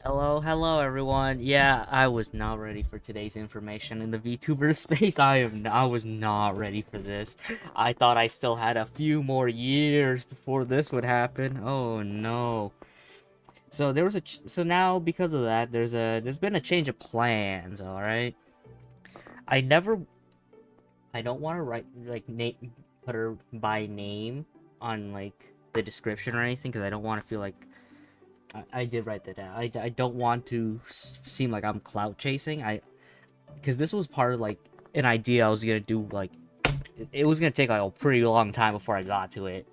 Hello everyone. Yeah, I was not ready for today's information in the VTuber space. I was not ready for this. I thought I still had a few more years before this would happen. Oh no. So there was so now because of that there's been a change of plans, all right? I never I don't want to write like name put her by name on like the description or anything because I don't want to feel like I did write that down. I don't want to seem like I'm clout chasing. Because this was part of like an idea I was gonna do. Like it was gonna take like a pretty long time before I got to it.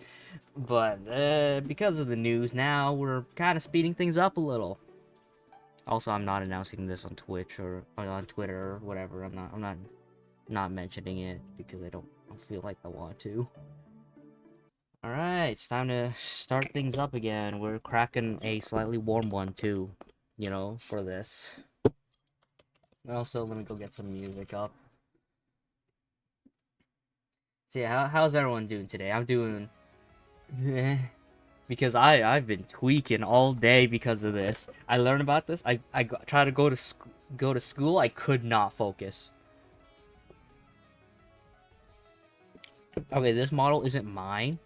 But because of the news now, we're kind of speeding things up a little. Also, I'm not announcing this on Twitch or on Twitter or whatever. I'm not mentioning it because I don't feel like I want to. Alright, it's time to start things up again. We're cracking a slightly warm one too, for this. Also, let me go get some music up. So yeah, how's everyone doing today? I'm doing because I've been tweaking all day because of this. I learned about this. Try to go to school. I could not focus. Okay, this model isn't mine.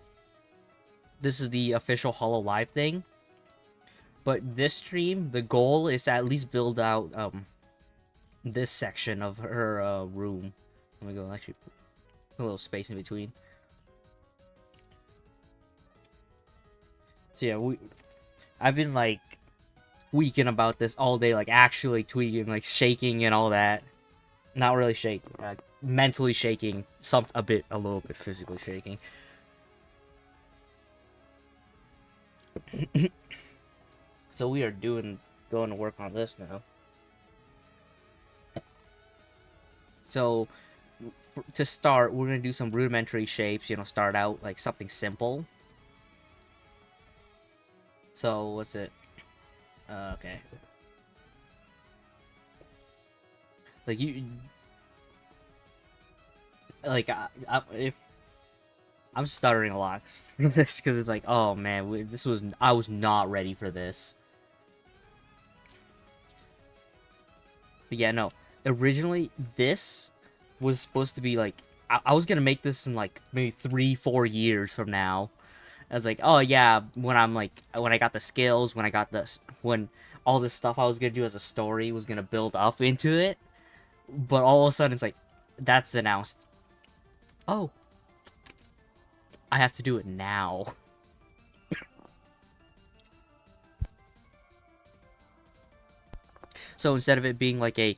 This is the official HoloLive thing. But this stream, the goal is to at least build out this section of her room. Let me go actually put a little space in between. So yeah, I've been like tweaking about this all day, like actually tweaking, like shaking and all that. Not really shaking, mentally shaking, a little bit physically shaking. So we are going to work on this now. So to start, we're gonna do some rudimentary shapes. Start out like something simple. So what's it? Okay. Like if I'm stuttering a lot for this because it's like, oh man, I was not ready for this. But yeah, no. Originally, this was supposed to be like I was gonna make this in like maybe 3-4 years from now. I was like, oh yeah, when I got the skills, when all this stuff I was gonna do as a story was gonna build up into it. But all of a sudden, it's like that's announced. Oh, I have to do it now. So instead of it being like this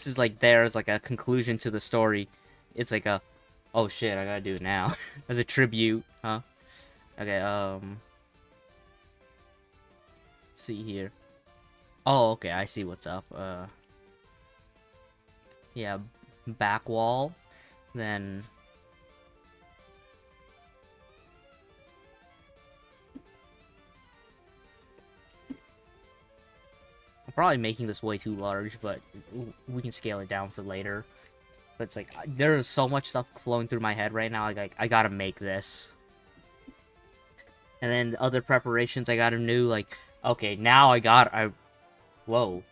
is like there as like a conclusion to the story, it's like oh shit, I gotta do it now. As a tribute, huh? Okay, see here. Oh, okay, I see what's up. Yeah, back wall, then I'm probably making this way too large, but we can scale it down for later. But it's like, there is so much stuff flowing through my head right now, like, I gotta make this. And then other preparations I gotta do, like, okay, now whoa.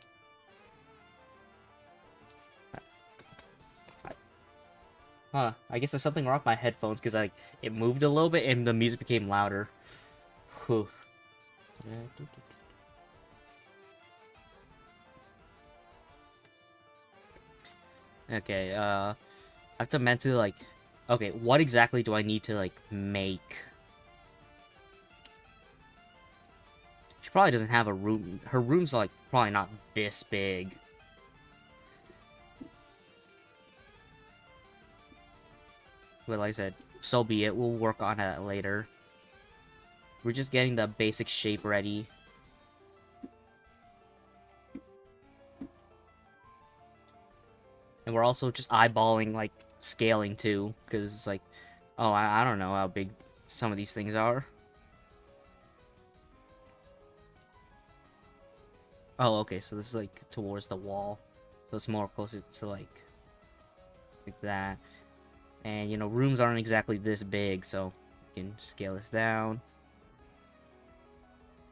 Huh, I guess there's something wrong with my headphones, because, like, it moved a little bit, and the music became louder. Whew. Okay, I have to mentally, like, okay, what exactly do I need to, like, make? She probably doesn't have a room. Her room's, like, probably not this big. But like I said, so be it. We'll work on that later. We're just getting the basic shape ready. And we're also just eyeballing, like, scaling, too. Because it's like, oh, I don't know how big some of these things are. Oh, okay, so this is, like, towards the wall. So it's more closer to, like that. And, rooms aren't exactly this big, so we can scale this down.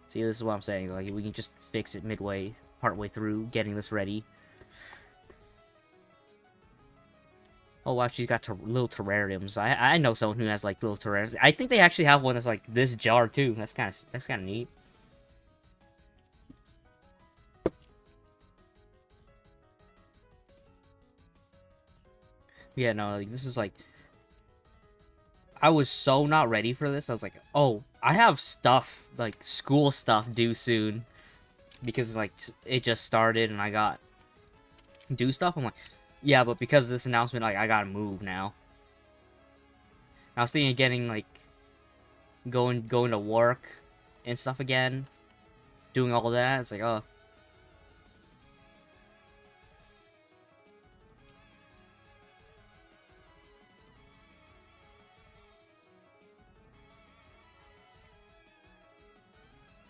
See, this is what I'm saying. Like, we can just fix it midway, partway through getting this ready. Oh wow, she's got little terrariums. I know someone who has like little terrariums. I think they actually have one that's like this jar too. That's kind of neat. Yeah, no, like, this is like, I was so not ready for this. I was like, oh, I have stuff, like school stuff due soon, because like it just started and I got do stuff. I'm like, yeah, but because of this announcement, like I gotta move now. I was thinking of getting like going to work and stuff again, doing all that. It's like, oh.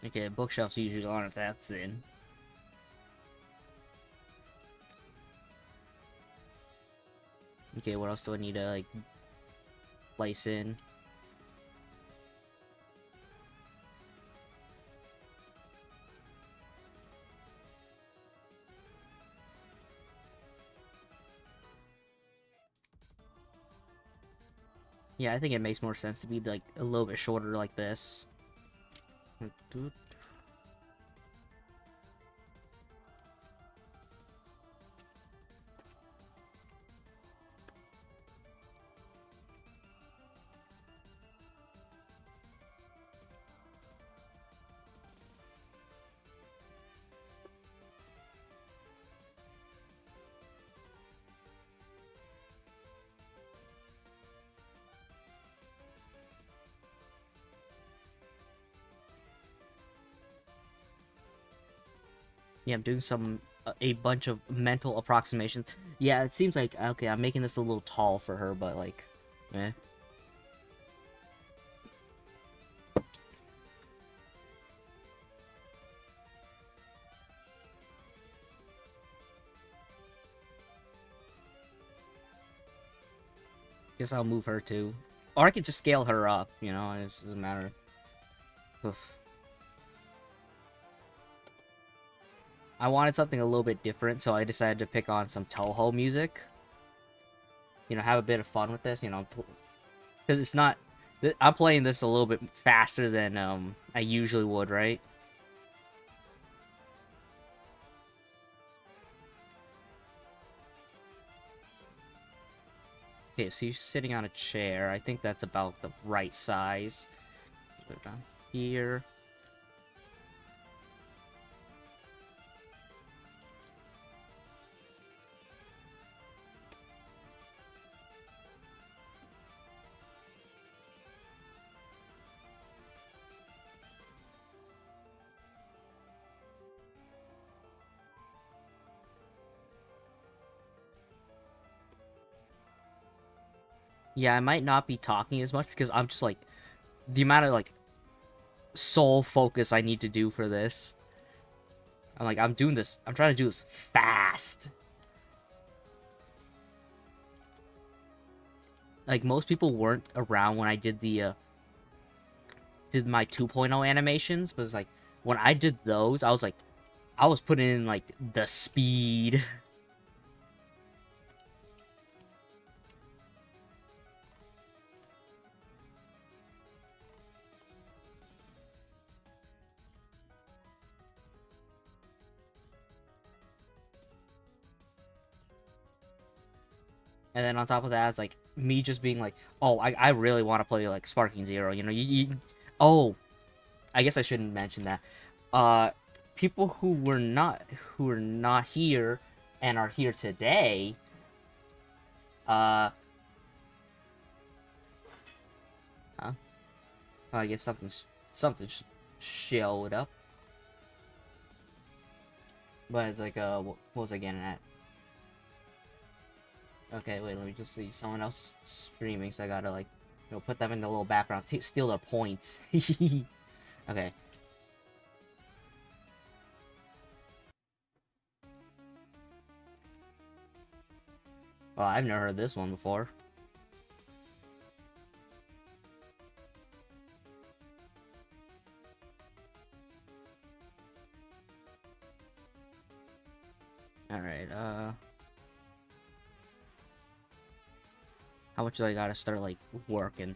Okay, bookshelves usually aren't that thin. Okay, what else do I need to like place in? Yeah, I think it makes more sense to be like a little bit shorter like this. Yeah, I'm doing a bunch of mental approximations. Yeah, it seems like, okay, I'm making this a little tall for her, but like, eh. Guess I'll move her too. Or I could just scale her up, you know, it just doesn't matter. Oof. I wanted something a little bit different, so I decided to pick on some Toho music. You know, have a bit of fun with this, you know, because it's not... I'm playing this a little bit faster than I usually would, right? Okay, so she's sitting on a chair. I think that's about the right size. Put it down here. Yeah, I might not be talking as much because I'm just like, the amount of like soul focus I need to do for this. I'm doing this, I'm trying to do this fast. Like, most people weren't around when I did the, did my 2.0 animations, but it's like, when I did those, I was like, I was putting in, like, the speed. And then on top of that, it's like me just being like, oh, I really want to play like Sparking Zero. You know, oh, I guess I shouldn't mention that. People who were not here and are here today. Huh? I guess something showed up. But it's like, what was I getting at? Okay, wait, let me just see. Someone else is streaming, so I gotta, like, you know, put them in the little background. Steal their points. Okay. Well, I've never heard this one before. Alright, how much do I gotta start, like, working?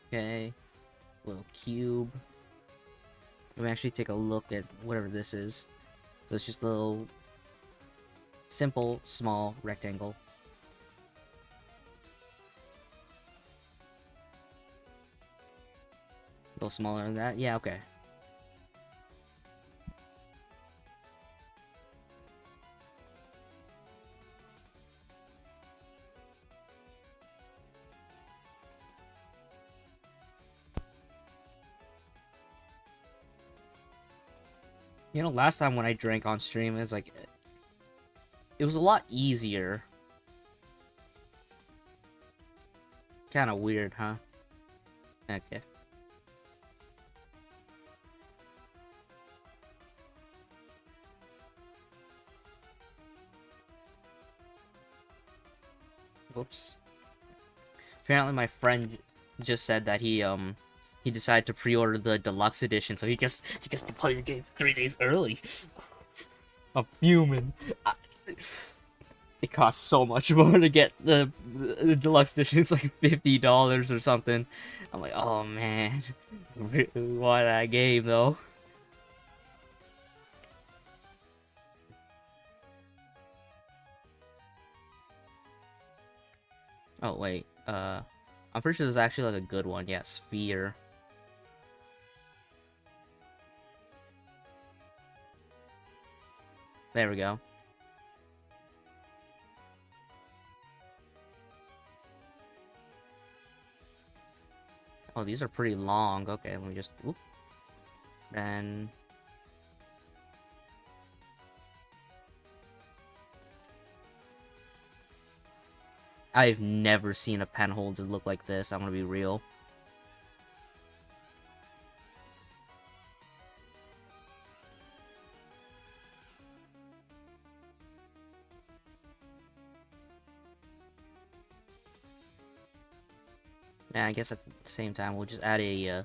Okay. Little cube. Let me actually take a look at whatever this is. So it's just a little simple, small rectangle. A little smaller than that? Yeah, okay. You know, last time when I drank on stream, it was like... It was a lot easier. Kinda weird, huh? Okay. Whoops. Apparently my friend just said that he decided to pre-order the deluxe edition, so he gets to play the game 3 days early. I'm fuming. It costs so much more to get the deluxe edition. It's like $50 or something. I'm like, oh man, why that game though? Oh wait, I'm pretty sure there's actually like a good one. Yeah, Sphere. There we go. Oh, these are pretty long. Okay, let me just... Whoop. Then... I've never seen a pen holder look like this, I'm gonna be real. Yeah, I guess at the same time, we'll just add a,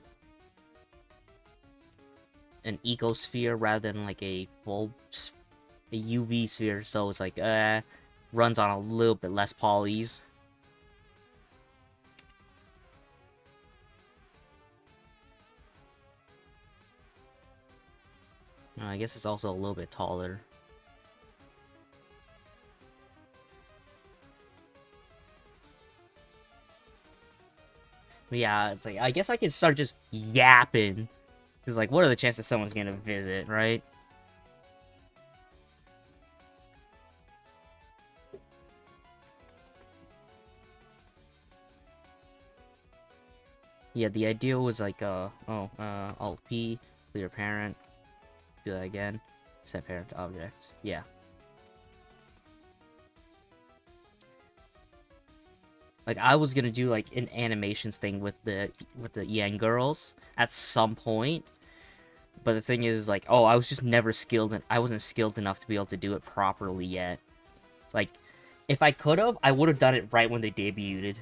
an ecosphere rather than like a full... a UV sphere, so it's like, runs on a little bit less polys. I guess it's also a little bit taller. But yeah, it's like, I guess I can start just yapping. Because, like, what are the chances someone's gonna visit, right? Yeah, the idea was like, Alt P, clear parent, do that again, set parent to object, yeah. Like, I was gonna do, like, an animations thing with the Yang girls at some point, but the thing is, like, oh, I was just never skilled, I wasn't skilled enough to be able to do it properly yet. Like, if I could've, I would've done it right when they debuted.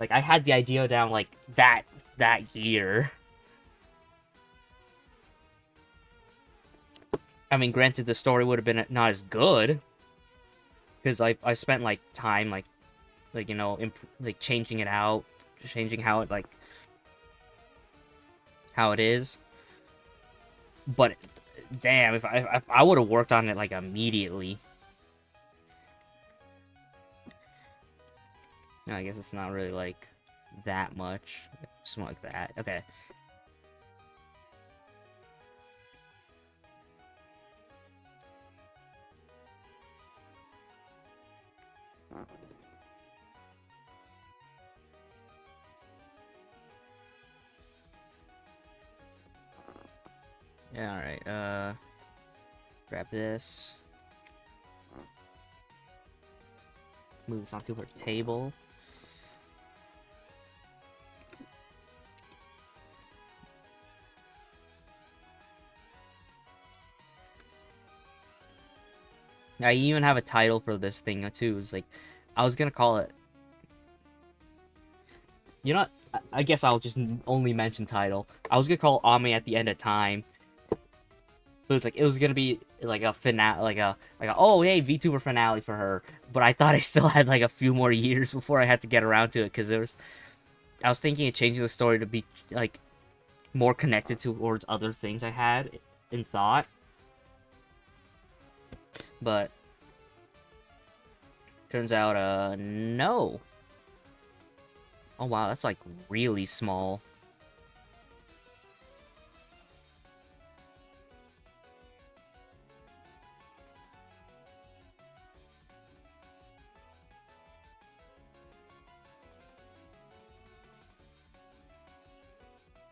Like, I had the idea down, like, that year. I mean, granted, the story would have been not as good. Because I spent, like, time, like, you know, like, changing it out. Changing how it, like... how it is. But, damn, if I would have worked on it, like, immediately. No, I guess it's not really, like, that much. Something like that. Okay. Yeah, alright, grab this. Move this onto her table. I even have a title for this thing, too. It's like, I was gonna call it... You know what? I guess I'll just only mention title. I was gonna call Ame at the end of time. it was gonna be like a finale, like a oh hey VTuber finale for her. But I thought I still had like a few more years before I had to get around to it because I was thinking of changing the story to be like more connected towards other things I had in thought. But turns out, no. Oh wow, that's like really small.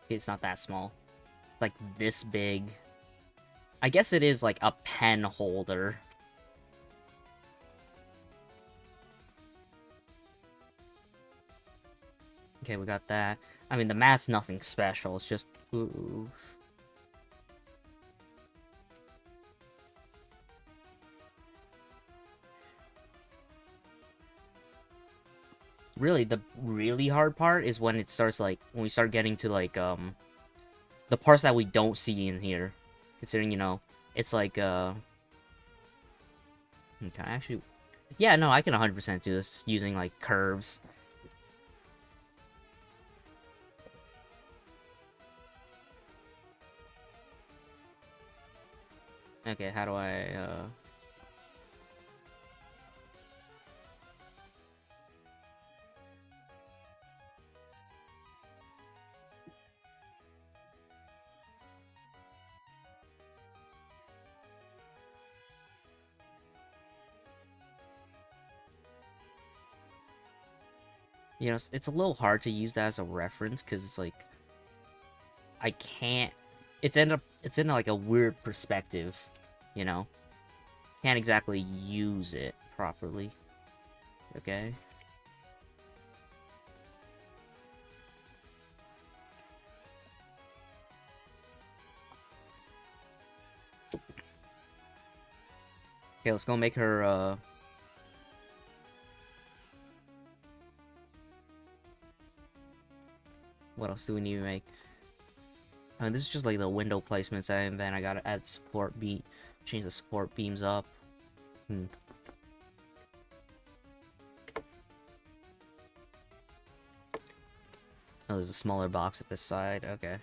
It's not that small. Like this big. I guess it is like a pen holder. Okay, we got that. I mean, the mat's nothing special. It's just... Ooh. Really, the really hard part is when it starts, like... When we start getting to, like, the parts that we don't see in here. Considering, you know, it's like, Okay, actually... Yeah, no, I can 100% do this using, like, curves. Okay, how do I, You know, it's a little hard to use that as a reference, because it's like... I can't... It's in like a weird perspective, you know? Can't exactly use it properly. Okay. Okay, let's go make her, What else do we need to make? This is just like the window placements, and then I gotta add the support beam, change the support beams up. Oh, there's a smaller box at this side. Okay.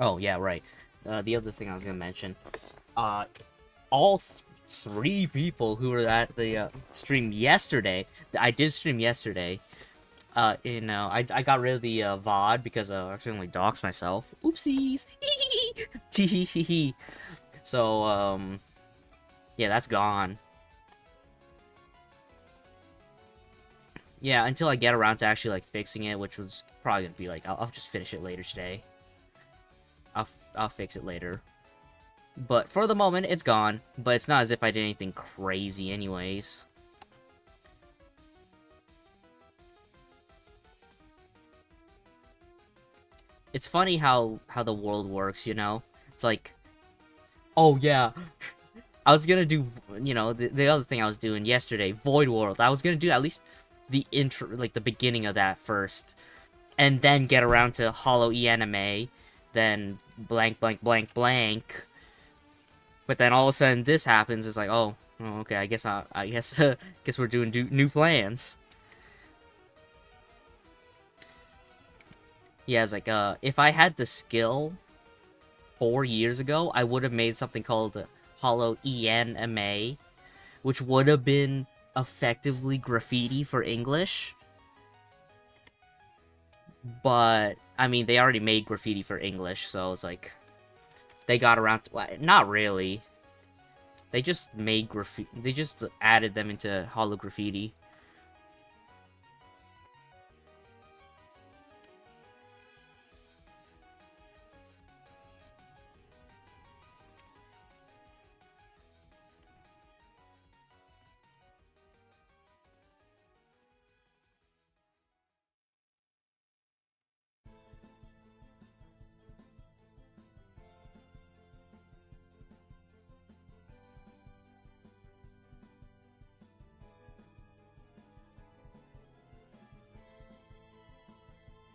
Oh, yeah, right. The other thing I was gonna mention. All three people who were at the stream yesterday. I did stream yesterday. I got rid of the VOD because I accidentally doxed myself. Oopsies. Tee. So yeah, that's gone. Yeah, until I get around to actually like fixing it, which was probably gonna be like I'll just finish it later today. I'll fix it later. But for the moment, it's gone. But it's not as if I did anything crazy anyways. It's funny how the world works, you know? It's like... Oh, yeah. I was gonna do, you know, the other thing I was doing yesterday, Void World. I was gonna do at least the intro, like the beginning of that first. And then get around to Hollow Anime. Then blank, blank, blank, blank. But then all of a sudden this happens. It's like, oh okay. I guess guess we're doing new plans. Yeah, it's like if I had the skill 4 years ago, I would have made something called Hollow Anime, which would have been effectively graffiti for English. But I mean, they already made graffiti for English, so it's like they got around to, well, not really. They just made graffiti. They just added them into Hollow Graffiti.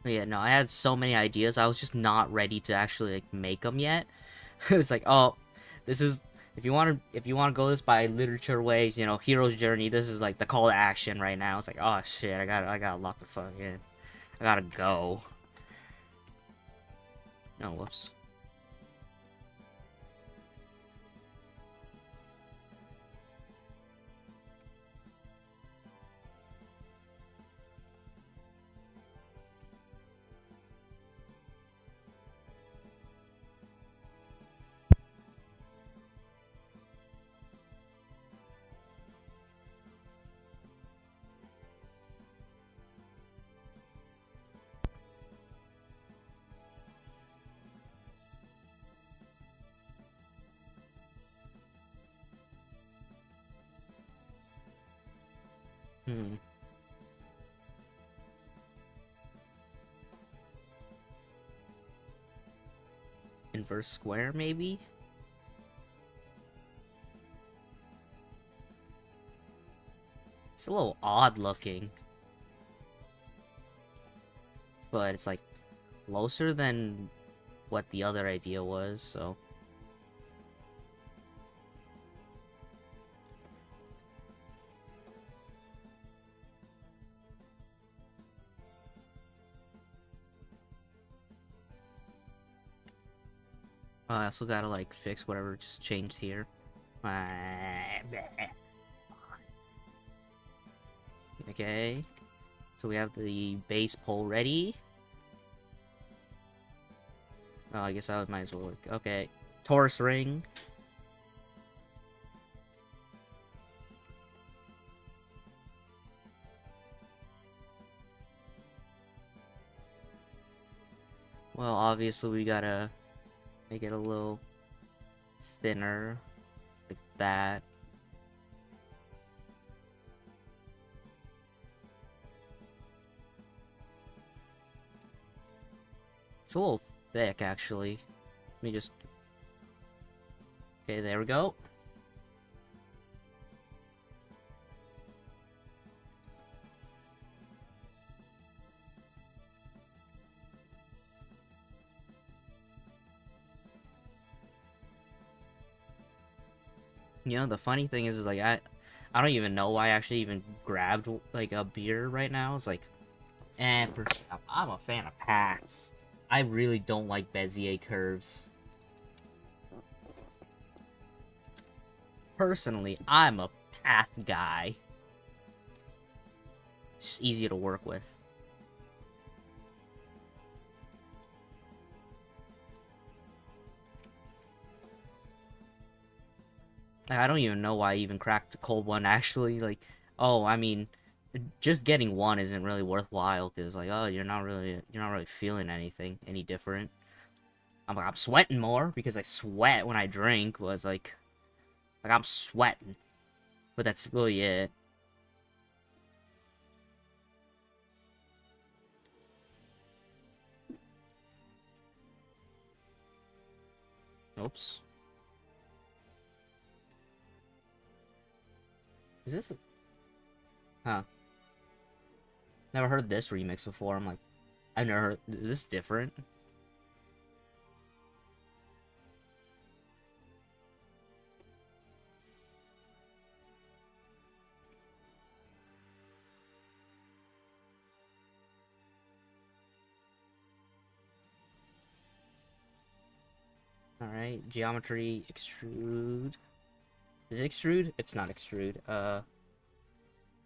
But yeah, no, I had so many ideas. I was just not ready to actually like make them yet. It's like, oh, this is if you want to go this by literature ways, you know, hero's journey. This is like the call to action right now. It's like, oh shit, I gotta lock the fuck in. I gotta go. Oh, whoops. Hmm. Inverse square, maybe? It's a little odd looking. But it's like closer than what the other idea was, so. I also gotta like fix whatever just changed here. Okay. So we have the base pole ready. Oh, I guess I might as well look. Okay. Taurus ring. Well, obviously we gotta make it a little thinner. Like that. It's a little thick, actually. Let me just... Okay, there we go. You know, the funny thing is like, I don't even know why I actually even grabbed, like, a beer right now. It's like, I'm a fan of paths. I really don't like Bezier curves. Personally, I'm a path guy. It's just easier to work with. Like, I don't even know why I even cracked a cold one, actually. Like, oh, I mean, just getting one isn't really worthwhile, because, like, oh, you're not really feeling anything any different. I'm sweating more, because I sweat when I drink, was like I'm sweating. But that's really it. Oops. Is this a... Huh. Never heard this remix before. I'm like, I've never heard... Is this different? Alright, geometry, extrude. Is it extrude? It's not extrude.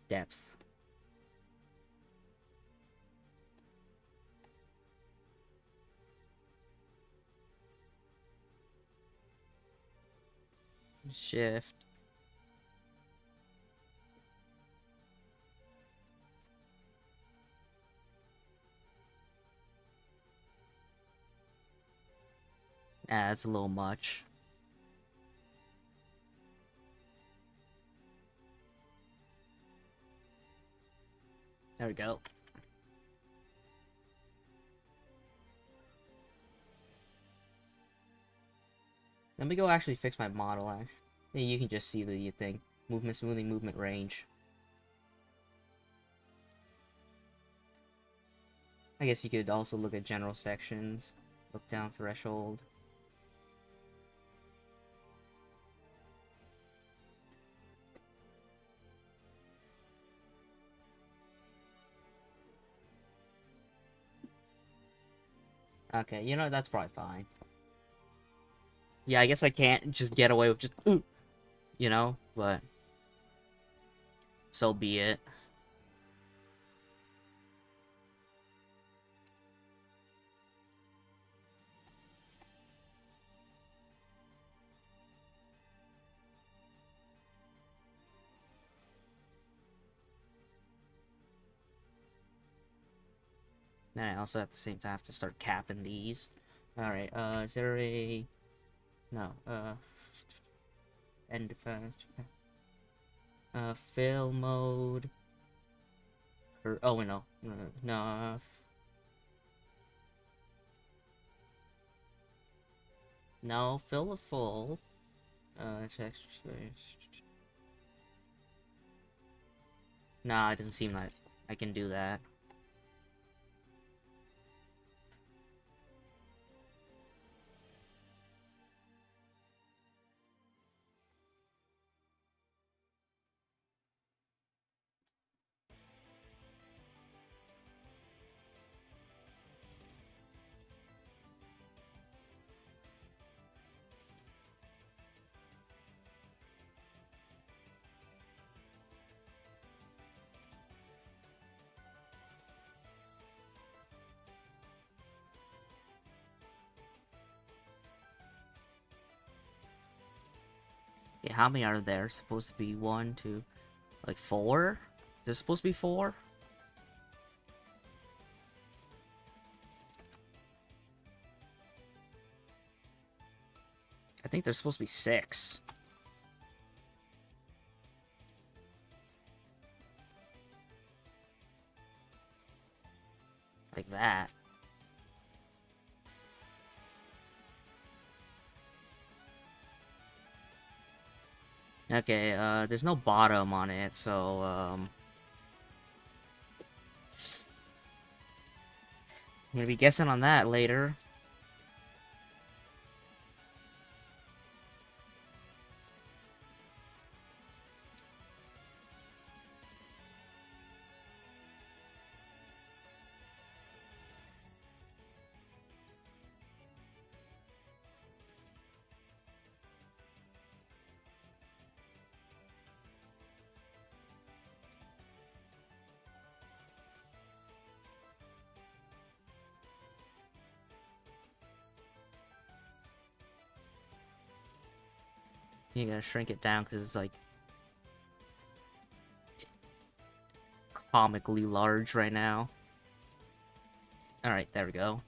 Depth. Shift. Ah, that's a little much. There we go. Let me go actually fix my model. Yeah, you can just see the thing. Movement smoothing, movement range. I guess you could also look at general sections. Look down threshold. Okay, you know, that's probably fine. Yeah, I guess I can't just get away with just, you know, but so be it. Then I also at the same time have to start capping these. Alright, is there a... No, end effect. Fill mode. Or, oh, no. No. No, fill the full. Check space. Nah, it doesn't seem like I can do that. Yeah, how many are there? Supposed to be one, two, like 4? There's supposed to be 4? I think there's supposed to be 6. Like that. Okay, there's no bottom on it, so, I'm gonna be guessing on that later. You gotta shrink it down because it's like comically large right now. Alright, there we go.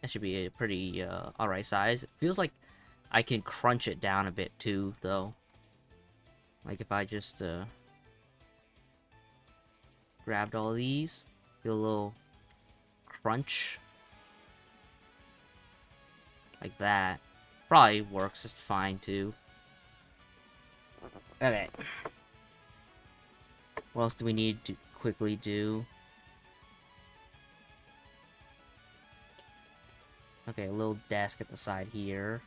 That should be a pretty alright size. It feels like I can crunch it down a bit too, though. Like if I just grabbed all these, feel a little crunch. Like that. Probably works just fine too. Okay. What else do we need to quickly do? Okay, a little desk at the side here.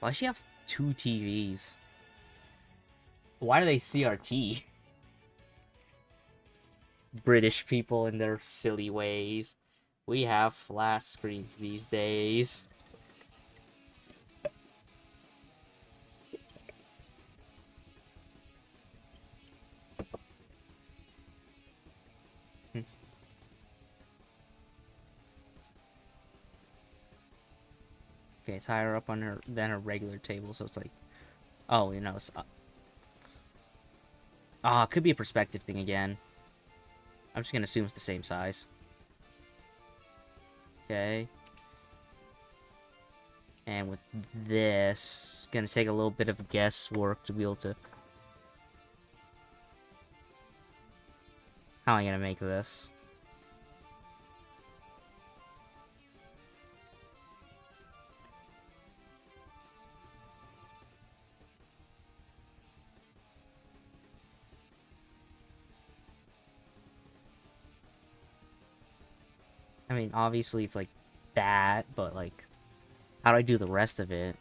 Why does she have 2 TVs? Why do they CRT? British people and their silly ways. We have flat screens these days. Okay, it's higher up on her than her regular table, so it's like, oh, you know, it's it could be a perspective thing again. I'm just gonna assume it's the same size. Okay. And with this, gonna take a little bit of guesswork to be able to... How am I gonna make this? I mean, obviously it's like that, but like, how do I do the rest of it?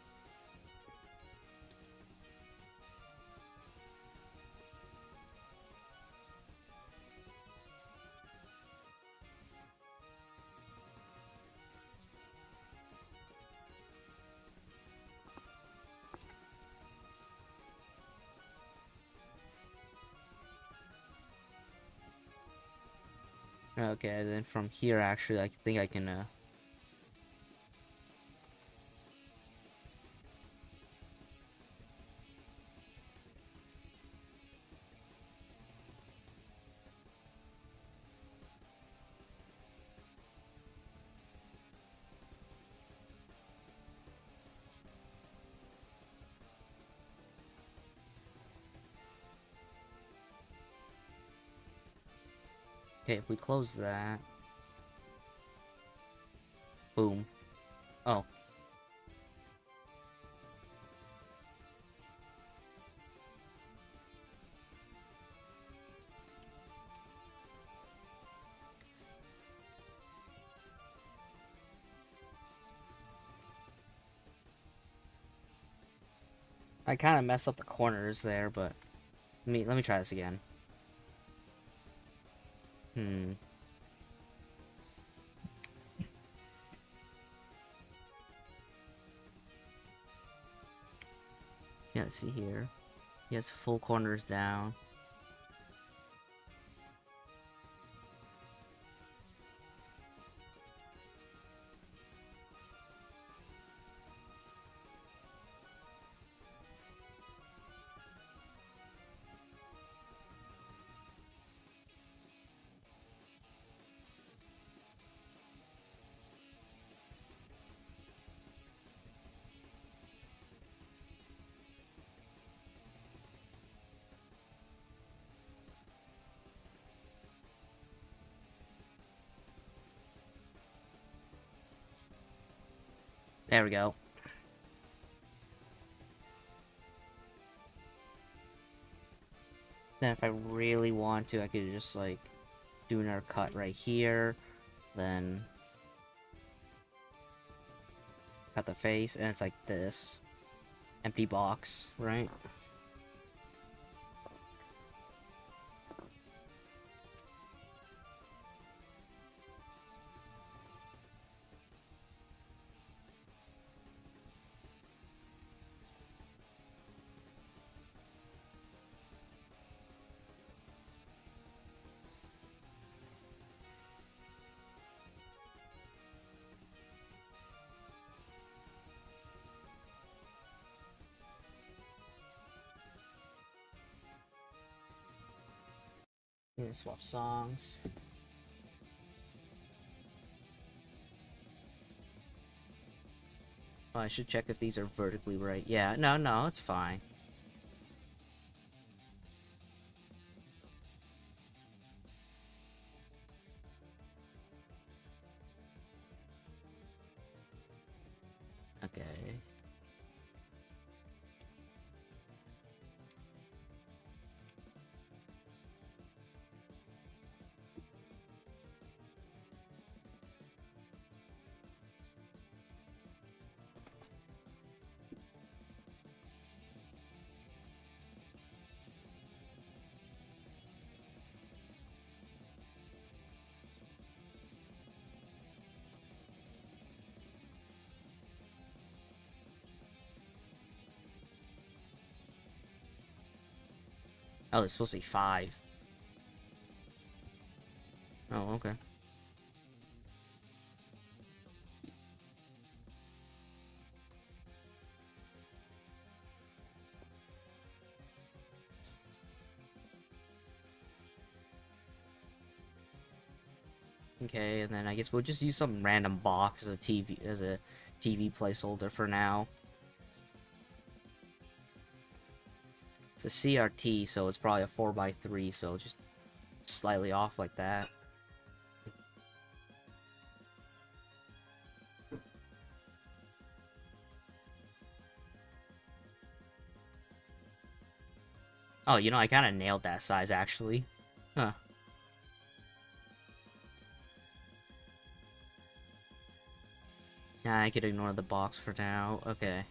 Okay, then from here, actually, I think I can, okay, if we close that, boom. Oh, I kind of messed up the corners there, but let me try this again. Yeah, let's see here. Yes, full corners down. There we go. Then if I really want to, I could just, like, do another cut right here. Then cut the face, and it's like this. Empty box, right? I'm gonna swap songs. Oh, I should check if these are vertically right. Yeah, no, it's fine. Okay. Oh, there's supposed to be 5. Oh, okay. Okay, and then I guess we'll just use some random box as a TV placeholder for now. It's a CRT, so it's probably a 4x3, so just slightly off like that. Oh, you know, I kind of nailed that size, actually. Huh. Nah, I could ignore the box for now. Okay.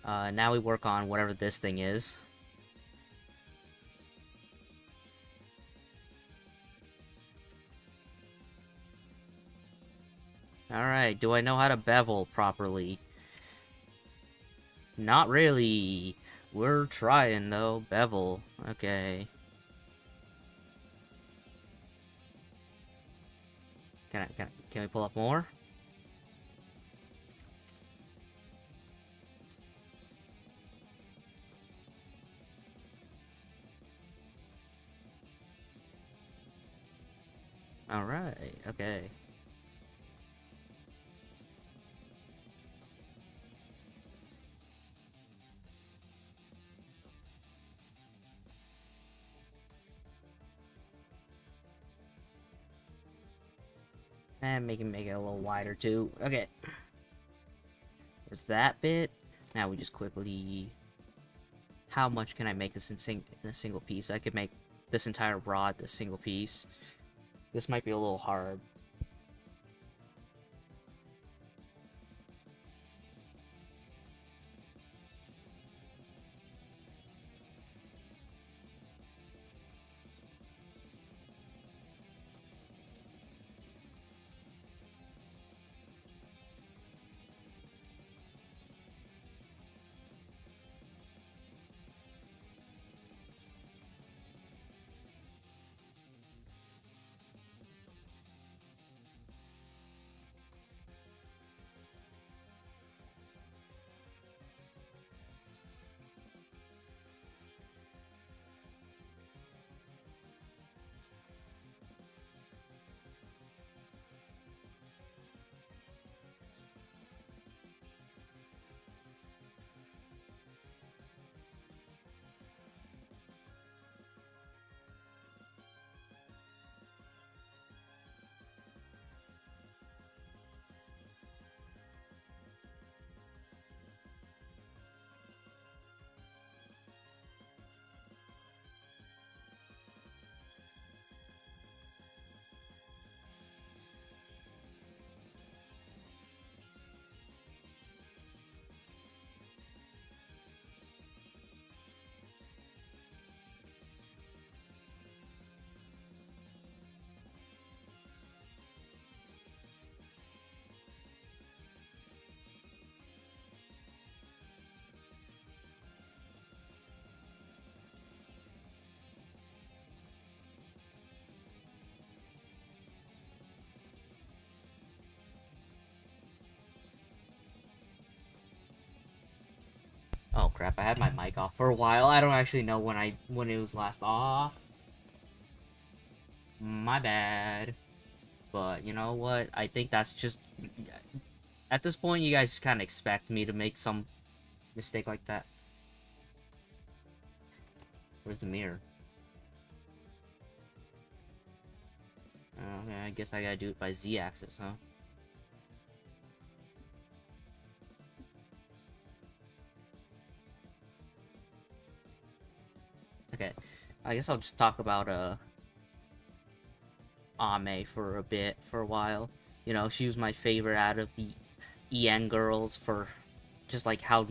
Now we work on whatever this thing is. Alright, do I know how to bevel properly? Not really. We're trying, though. Bevel. Okay. Can we pull up more? Alright, okay. And make it a little wider too. Okay. There's that bit. Now we just quickly... How much can I make this in a single piece? I could make this entire rod this single piece. This might be a little hard. Oh crap, I had my mic off for a while. I don't actually know when it was last off. My bad. But you know what? I think that's just... At this point, you guys just kind of expect me to make some mistake like that. Where's the mirror? Okay, I guess I gotta do it by Z-axis, huh? Okay, I guess I'll just talk about, Ame for a while. You know, she was my favorite out of the EN girls for just, like, how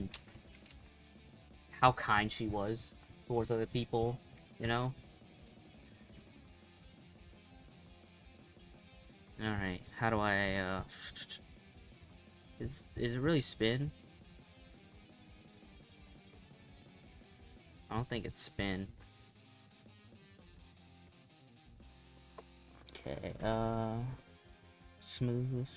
kind she was towards other people, you know? Alright, how do I, Is it really spin? I don't think it's spin. Okay, smooth.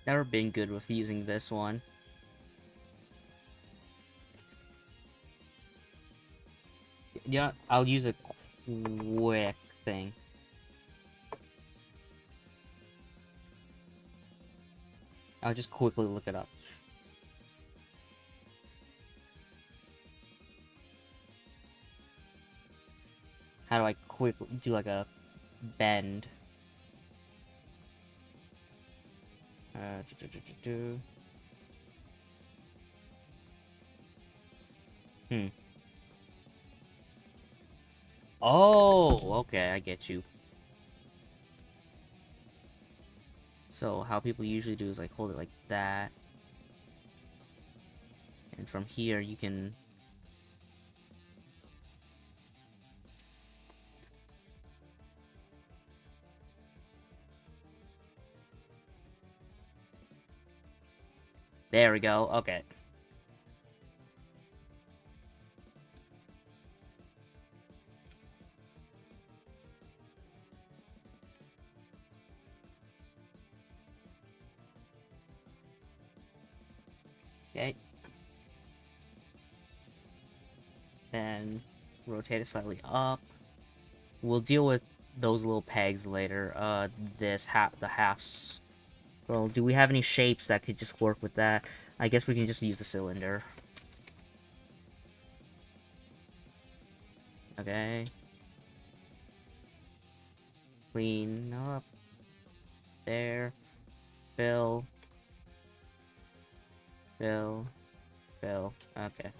Never been good with using this one. Yeah, I'll use a quick thing. I'll just quickly look it up. How do I quickly do like a bend? Uh, do, do, do, do, do. Oh, okay, I get you. So how people usually do is like hold it like that. And from here you can... There we go, okay. Okay. And rotate it slightly up. We'll deal with those little pegs later. The halves. Well, do we have any shapes that could just work with that? I guess we can just use the cylinder. Okay. Clean up. There. Fill. Fill. Fill. Okay.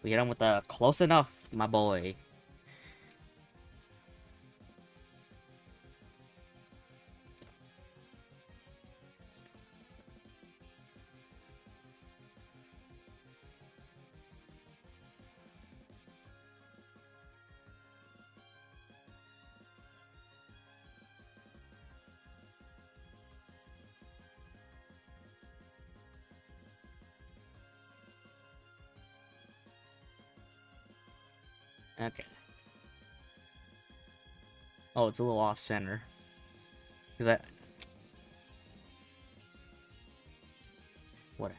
We hit him with a close enough, my boy. Okay. Oh, it's a little off center. Cause I... Whatever.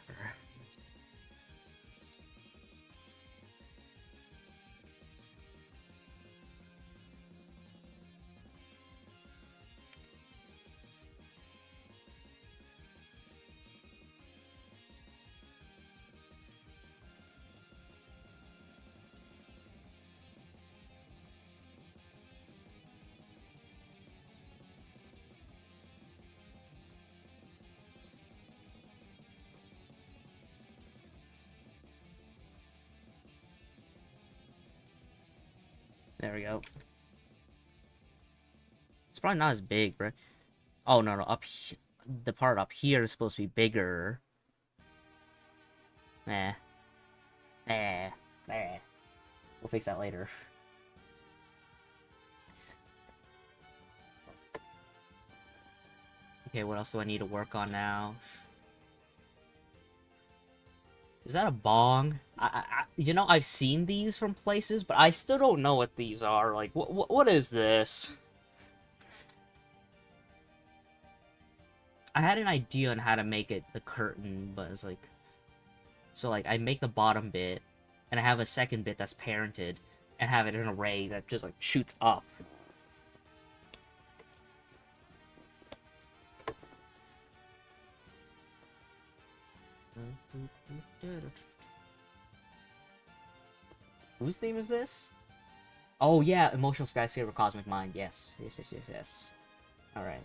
There we go. It's probably not as big, right? Oh, no, no. The part up here is supposed to be bigger. Eh. Eh. Eh. We'll fix that later. Okay, what else do I need to work on now? Is that a bong? You know, I've seen these from places, but I still don't know what these are. Like, what is this? I had an idea on how to make it the curtain, but it's like... So, like, I make the bottom bit, and I have a second bit that's parented, and have it in an array that just, like, shoots up. Whose theme is this? Oh, yeah, Emotional Skyscraper Cosmic Mind. Yes. Yes, yes, yes, yes. Alright.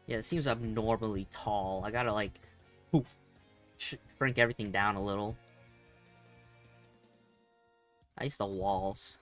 Yeah, it seems abnormally tall. I gotta, like, poof, shrink everything down a little. Ice the walls.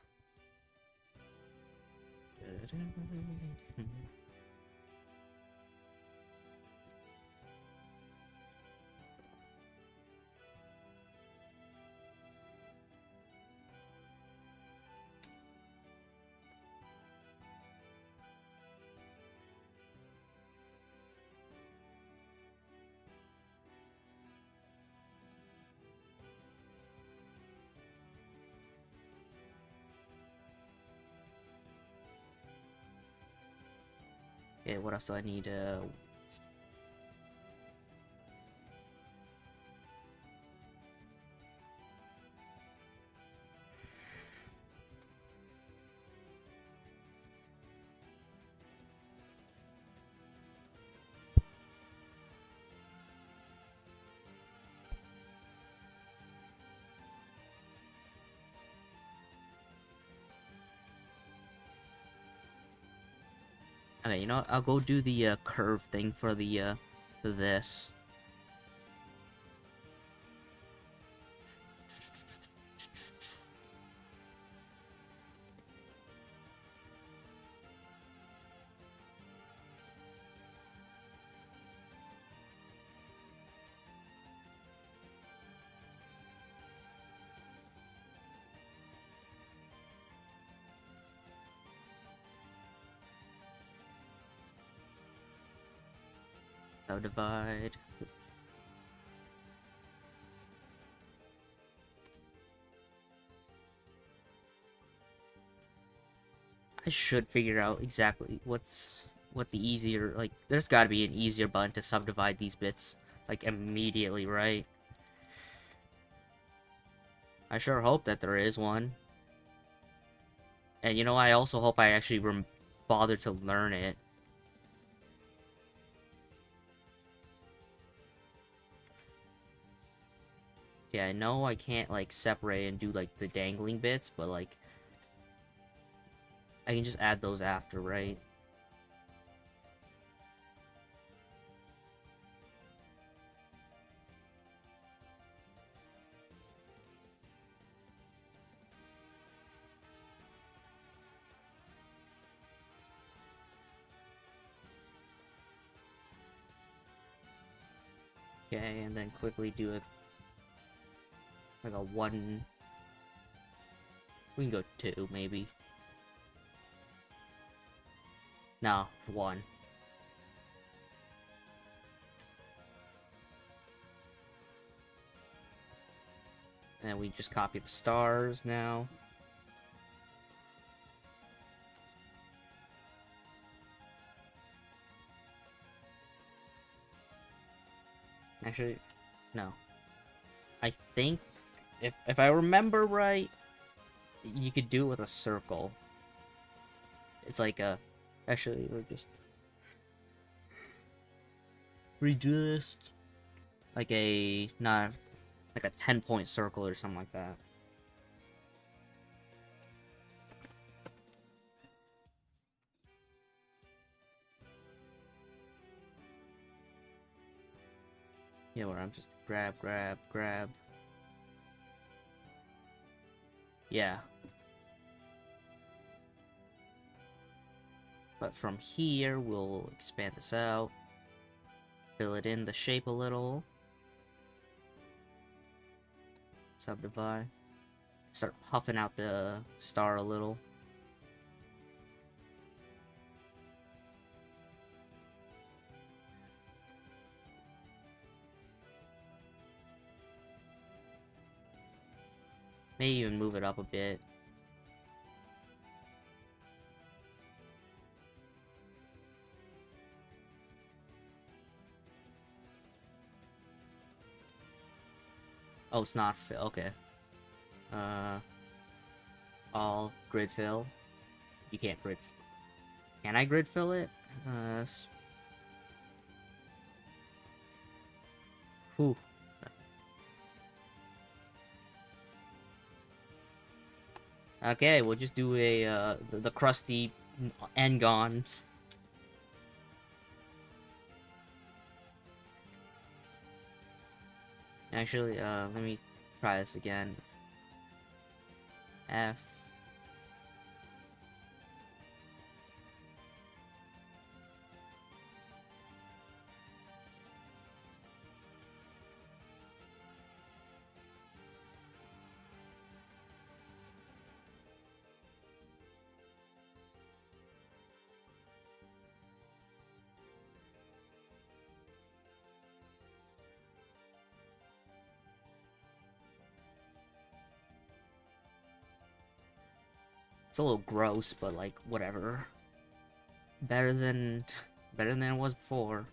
Okay, what else do I need? Okay, you know what? I'll go do the curve thing for the for this. Subdivide. I should figure out exactly what the easier, like, there's gotta be an easier button to subdivide these bits, like, immediately, right? I sure hope that there is one. And, you know, I also hope I actually bother to learn it. Yeah, I know I can't, like, separate and do, like, the dangling bits, but, like, I can just add those after, right? Okay, and then quickly do it like a one. We can go two, maybe. No, one. And we just copy the stars now. Actually, no. I think, if I remember right, you could do it with a circle. It's like a... Actually, we're just... redo this. Like a... Not... Like a 10-point circle or something like that. Yeah, where I'm just grab, grab, grab. Yeah. But from here, we'll expand this out. Fill it in the shape a little. Subdivide. Start puffing out the star a little. Maybe even move it up a bit. Oh, it's not fill. Okay. All grid fill. You can't grid. Can I grid fill it? Whew. Okay, we'll just do a the crusty N-gons. Actually, let me try this again. F. It's a little gross, but like, whatever. Better than better than it was before.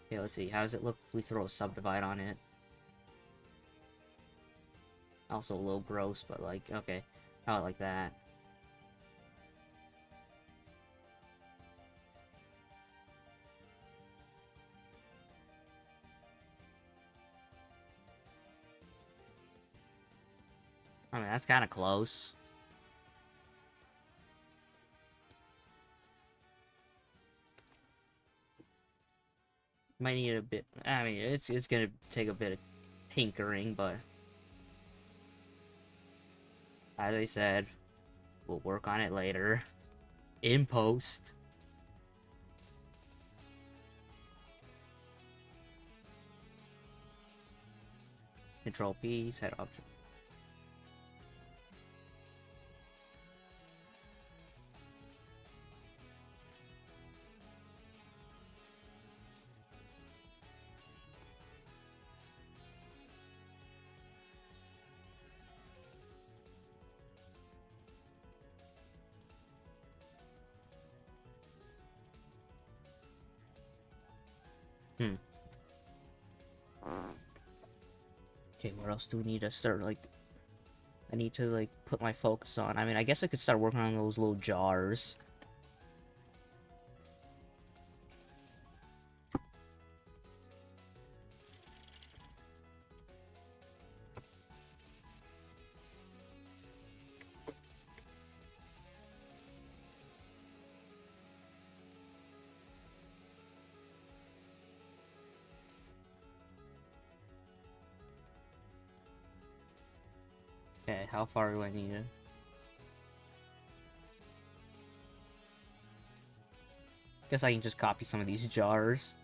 Okay, let's see. How does it look if we throw a subdivide on it? Also a little gross, but like, okay. How like that? I mean, that's kind of close. Might need a bit. I mean, it's gonna take a bit of tinkering, but as I said, we'll work on it later in post. Control P, set object. Okay, what else do we need to start, like, I need to, like, put my focus on? I mean, I guess I could start working on those little jars. Okay, how far do I need it? Guess I can just copy some of these jars.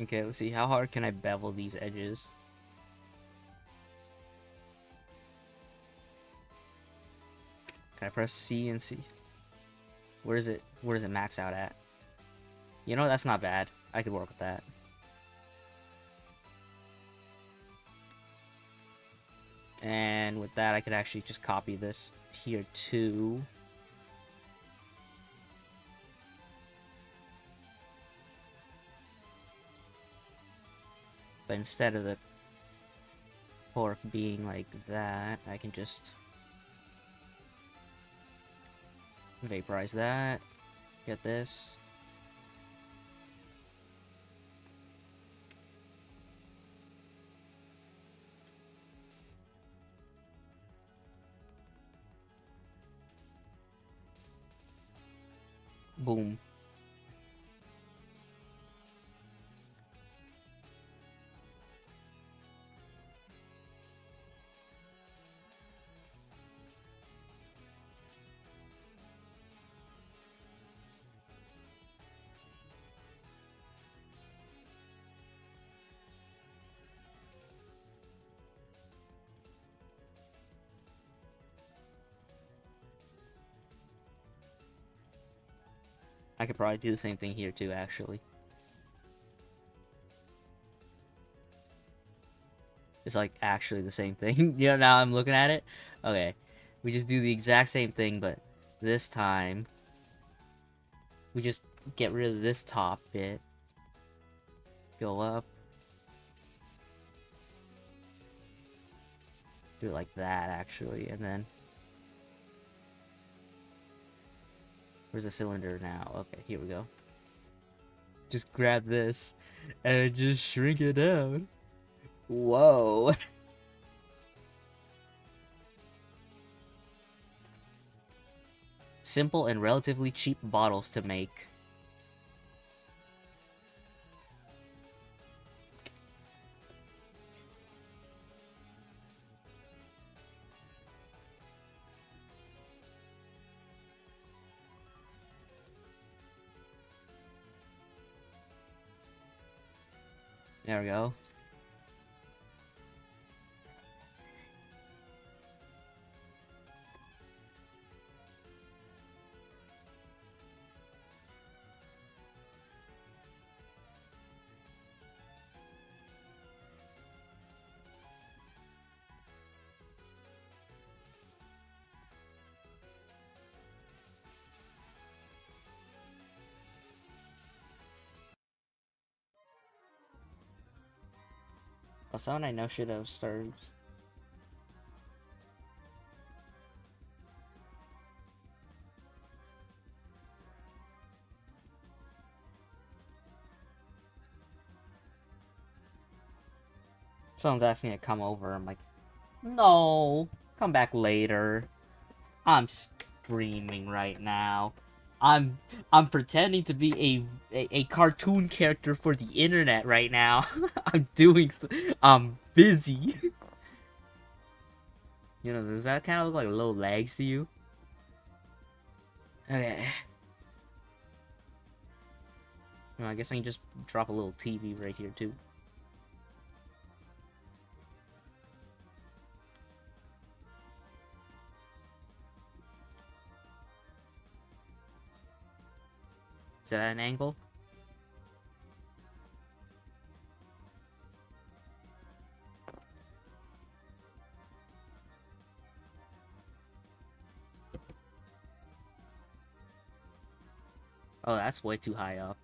Okay, let's see, how hard can I bevel these edges? Can I press C and C? Where does it max out at? You know, that's not bad. I could work with that. And with that, I could actually just copy this here too. But instead of the cork being like that, I can just vaporize that. Get this. Boom. I could probably do the same thing here too, actually. It's like actually the same thing. You know, now I'm looking at it. Okay. We just do the exact same thing, but this time we just get rid of this top bit. Go up. Do it like that, actually, and then... Where's the cylinder now? Okay, here we go. Just grab this and just shrink it down. Whoa. Simple and relatively cheap bottles to make. There we go. Well, someone I know should have started. Someone's asking to come over. I'm like, no, come back later. I'm streaming right now. I'm pretending to be a cartoon character for the internet right now. I'm busy. You know, does that kind of look like little legs to you? Okay. Well, I guess I can just drop a little TV right here too. Is that an angle? Oh, that's way too high up.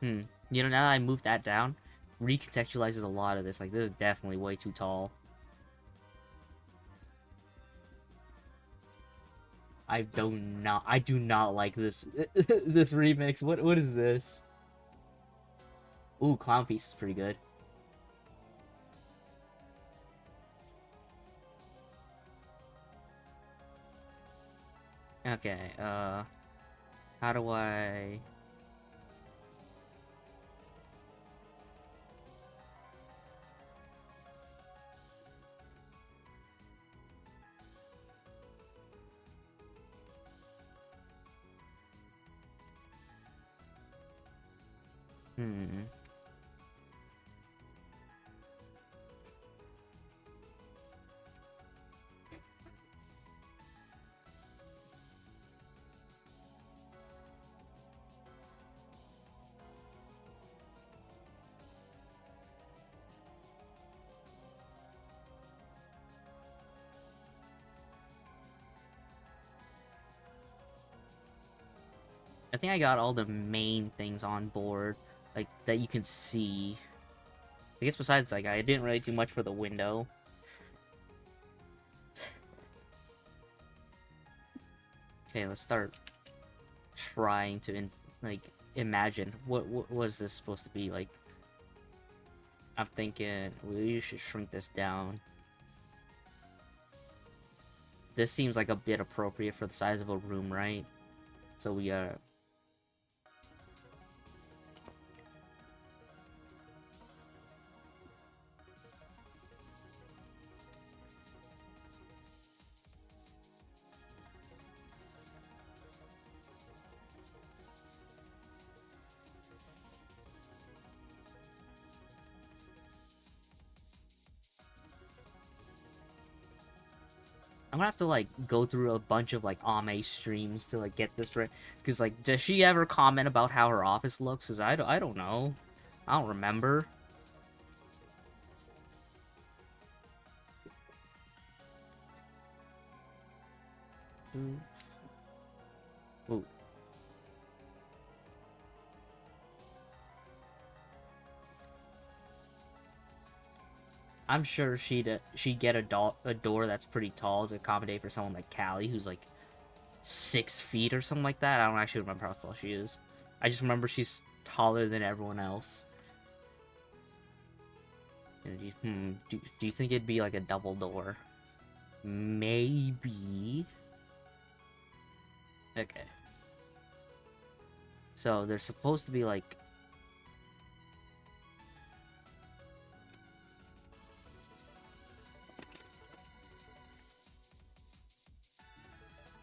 You know, now that I moved that down, recontextualizes a lot of this. Like, this is definitely way too tall. I do not like this this remix. What is this? Ooh, Clown Piece is pretty good. Okay, how do I... I think I got all the main things on board, like, that you can see. I guess besides, like, I didn't really do much for the window. Okay, let's start trying to, imagine what was this supposed to be like. I'm thinking we should shrink this down. This seems like a bit appropriate for the size of a room, right? So we I'm gonna have to, like, go through a bunch of, like, Ame streams to, like, get this right. Because, like, does she ever comment about how her office looks? Because I don't know. I don't remember. Ooh. I'm sure she'd get a door that's pretty tall to accommodate for someone like Callie, who's like 6 feet or something like that. I don't actually remember how tall she is. I just remember she's taller than everyone else. Do you think it'd be like a double door? Maybe. Okay. So there's supposed to be like...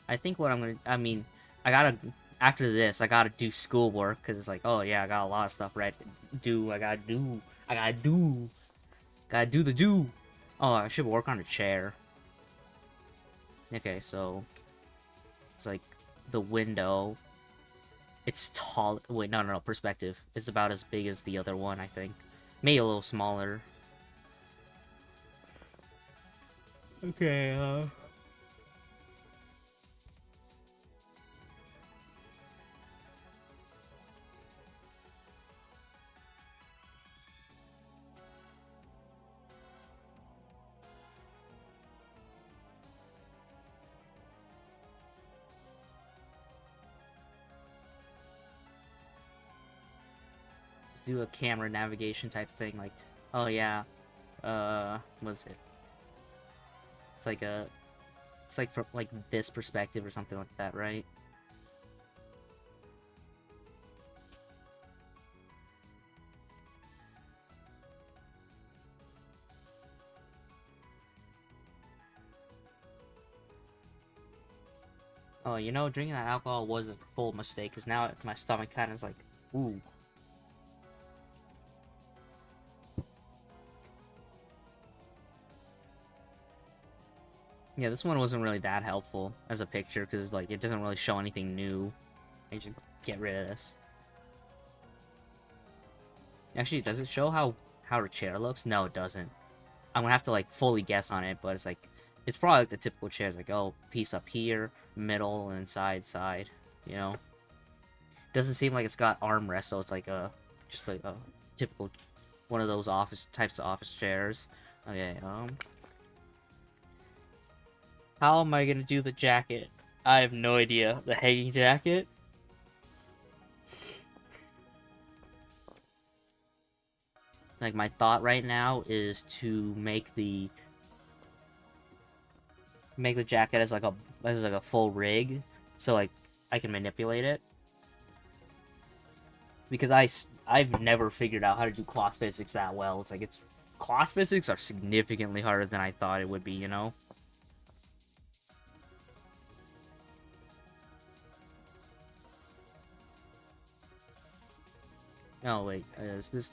I think what I'm gonna... I mean, I gotta... After this, I gotta do schoolwork, because it's like, oh yeah, I got a lot of stuff right to do. I gotta do. Gotta do the do. Oh, I should work on a chair. Okay, so... It's like the window. It's tall. Wait, no, perspective. It's about as big as the other one, I think. Maybe a little smaller. Okay, let's do a camera navigation type thing, like, oh yeah, what's it? It's like a... It's like from, like, this perspective or something like that, right? Oh, you know, drinking that alcohol was a full mistake, because now my stomach kind of is like, ooh. Yeah, this one wasn't really that helpful as a picture, because, like, it doesn't really show anything new. I should get rid of this. Actually, does it show how her chair looks? No, it doesn't. I'm gonna have to, like, fully guess on it, but it's like... It's probably like the typical chairs, like, oh, piece up here, middle, and side, you know? Doesn't seem like it's got armrests, so it's like a... Just like a typical... One of those types of office chairs. Okay, how am I gonna do the jacket? I have no idea. The hanging jacket? Like, my thought right now is to make the jacket as like a full rig, so like I can manipulate it. Because I've never figured out how to do cloth physics that well. It's like cloth physics are significantly harder than I thought it would be, you know? Oh wait, is this...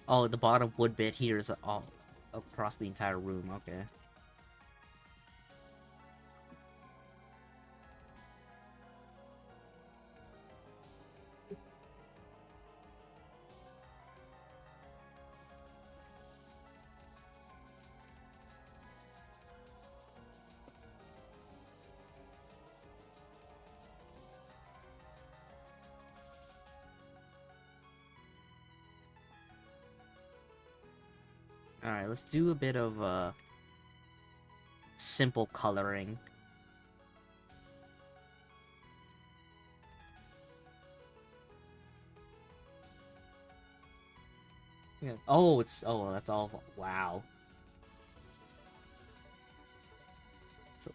Oh, the bottom wood bit here is all across the entire room, okay. Alright, let's do a bit of, simple coloring. Yeah. Oh, that's all... Wow. So,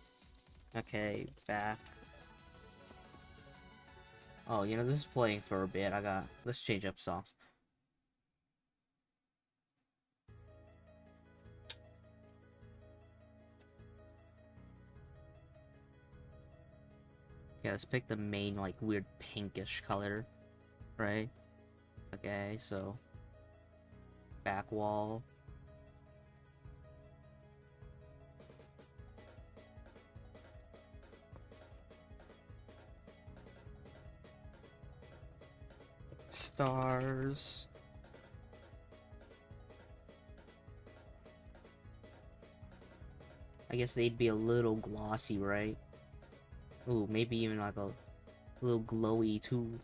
okay, back. Oh, you know, this is playing for a bit. Let's change up songs. Yeah, let's pick the main, like, weird pinkish color, right? Okay, so... Back wall. Stars. I guess they'd be a little glossy, right? Ooh, maybe even like a little glowy too.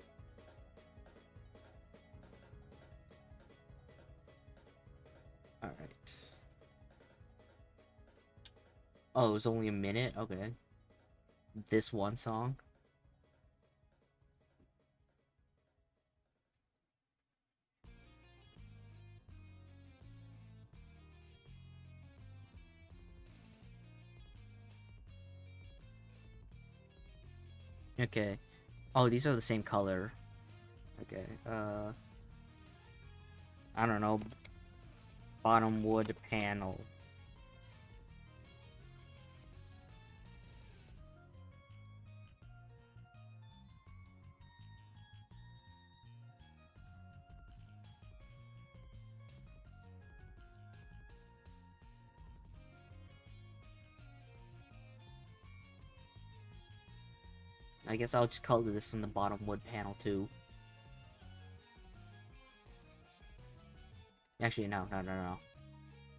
Alright. Oh, it was only a minute? Okay. This one song? Okay. Oh, these are the same color. Okay. I don't know. Bottom wood panel. I guess I'll just color this in the bottom wood panel too. Actually, no.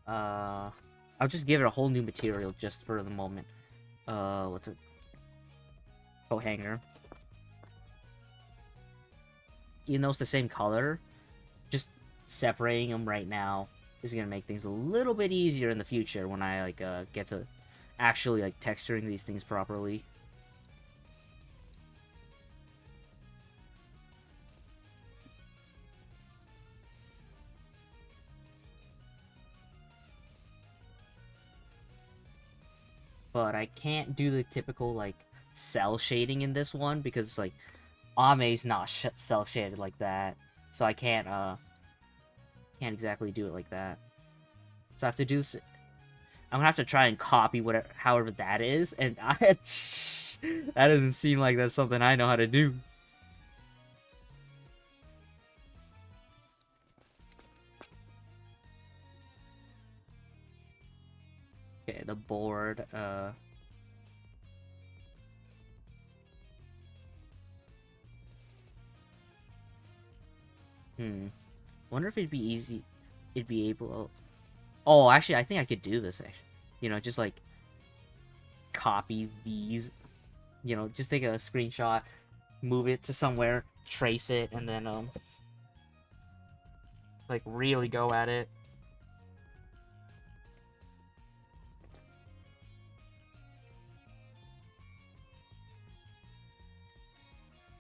I'll just give it a whole new material just for the moment. What's it? Coat hanger. Even though it's the same color, just separating them right now is gonna make things a little bit easier in the future when I like get to actually like texturing these things properly. But I can't do the typical like cell shading in this one because like Ame's not cell shaded like that, so I can't exactly do it like that. So I have to do. I'm gonna have to try and copy whatever, however that is, and that doesn't seem like that's something I know how to do. Okay, the board. Wonder if it'd be easy. It'd be able. Oh, actually, I think I could do this. Actually, you know, just like copy these. You know, just take a screenshot, move it to somewhere, trace it, and then like really go at it.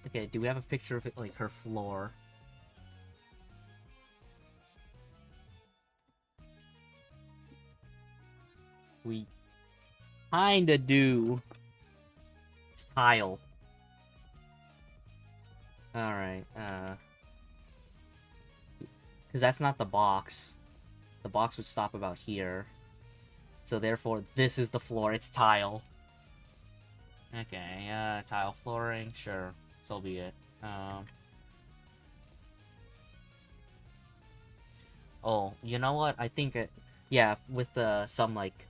Okay, do we have a picture of it, like her floor? We kinda do. It's tile. Alright, because that's not the box. The box would stop about here. So therefore, this is the floor. It's tile. Okay, tile flooring. Sure. So be it. Oh, you know what? I think yeah, with some like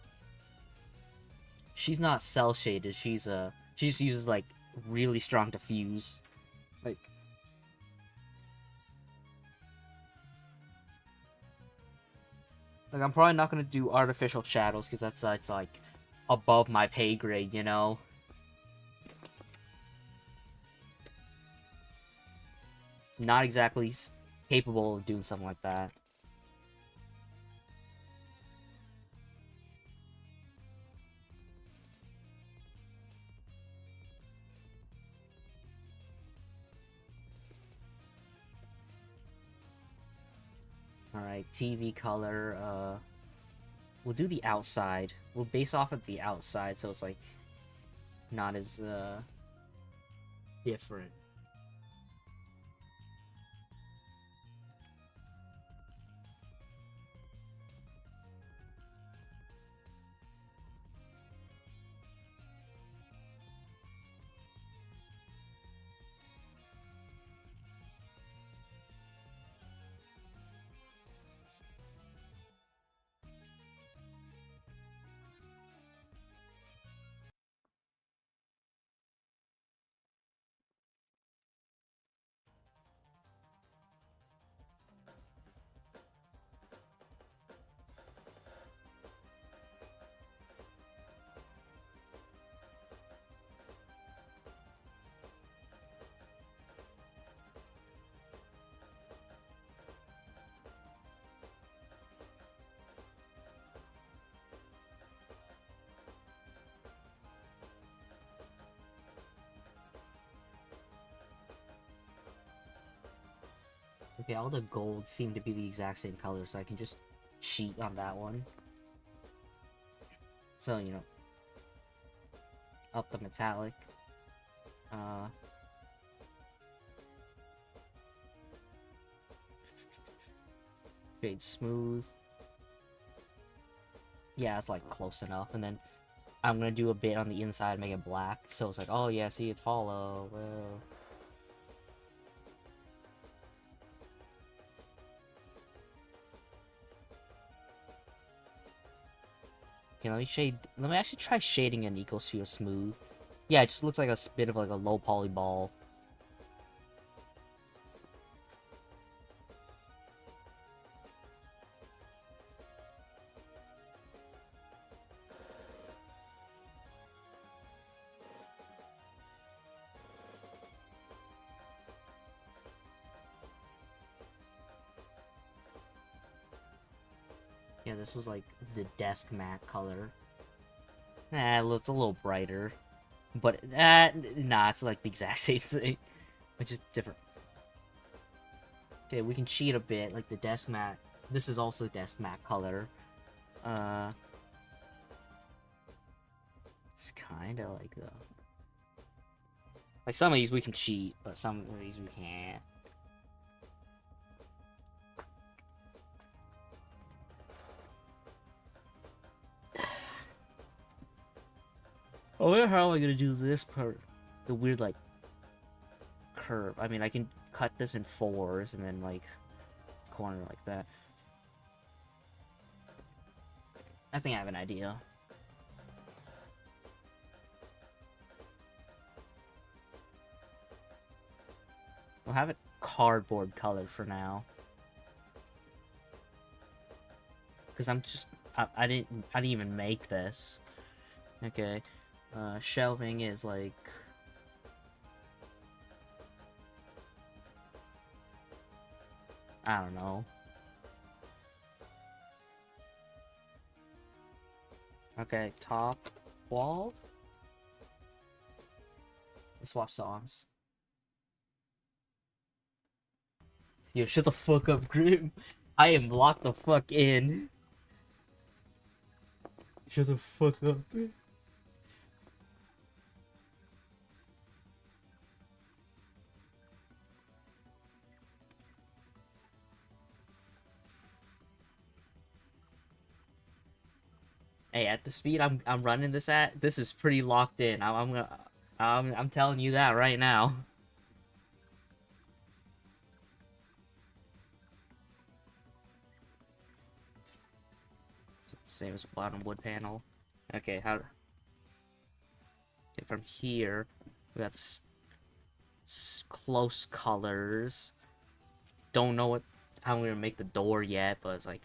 she's not cell shaded. She just uses like really strong diffuse. Like I'm probably not gonna do artificial shadows because that's like above my pay grade, you know. Not exactly capable of doing something like that. Alright, TV color, we'll do the outside. We'll base off of the outside, so it's like not as different. Okay, all the golds seem to be the exact same color, so I can just cheat on that one. So, you know, up the metallic. Uh, Shade smooth. Yeah, it's like close enough. And then I'm gonna do a bit on the inside, make it black. So it's like, oh yeah, see, it's hollow. Whoa. Okay, let me actually try shading an ecosphere smooth. Yeah, it just looks like a bit of like a low poly ball. Yeah, this was like the desk mat color. It's a little brighter. But, nah, it's like the exact same thing. It's just different. Okay, we can cheat a bit, like the desk mat. This is also desk mat color. It's kinda like the... Like, some of these we can cheat, but some of these we can't. Oh, where how am I gonna do this part? The weird, like, curve. I mean, I can cut this in 4s and then, like, corner like that. I think I have an idea. We'll have it cardboard colored for now. Because I didn't even make this. Okay. Shelving is like... I don't know. Okay, top wall. Let's swap songs. Yo, shut the fuck up, Grim. I am locked the fuck in. Shut the fuck up. Hey, at the speed I'm running this at, this is pretty locked in. I'm telling you that right now. Same as bottom wood panel. Okay, okay, from here we got close colors. Don't know how I'm gonna make the door yet, but it's like...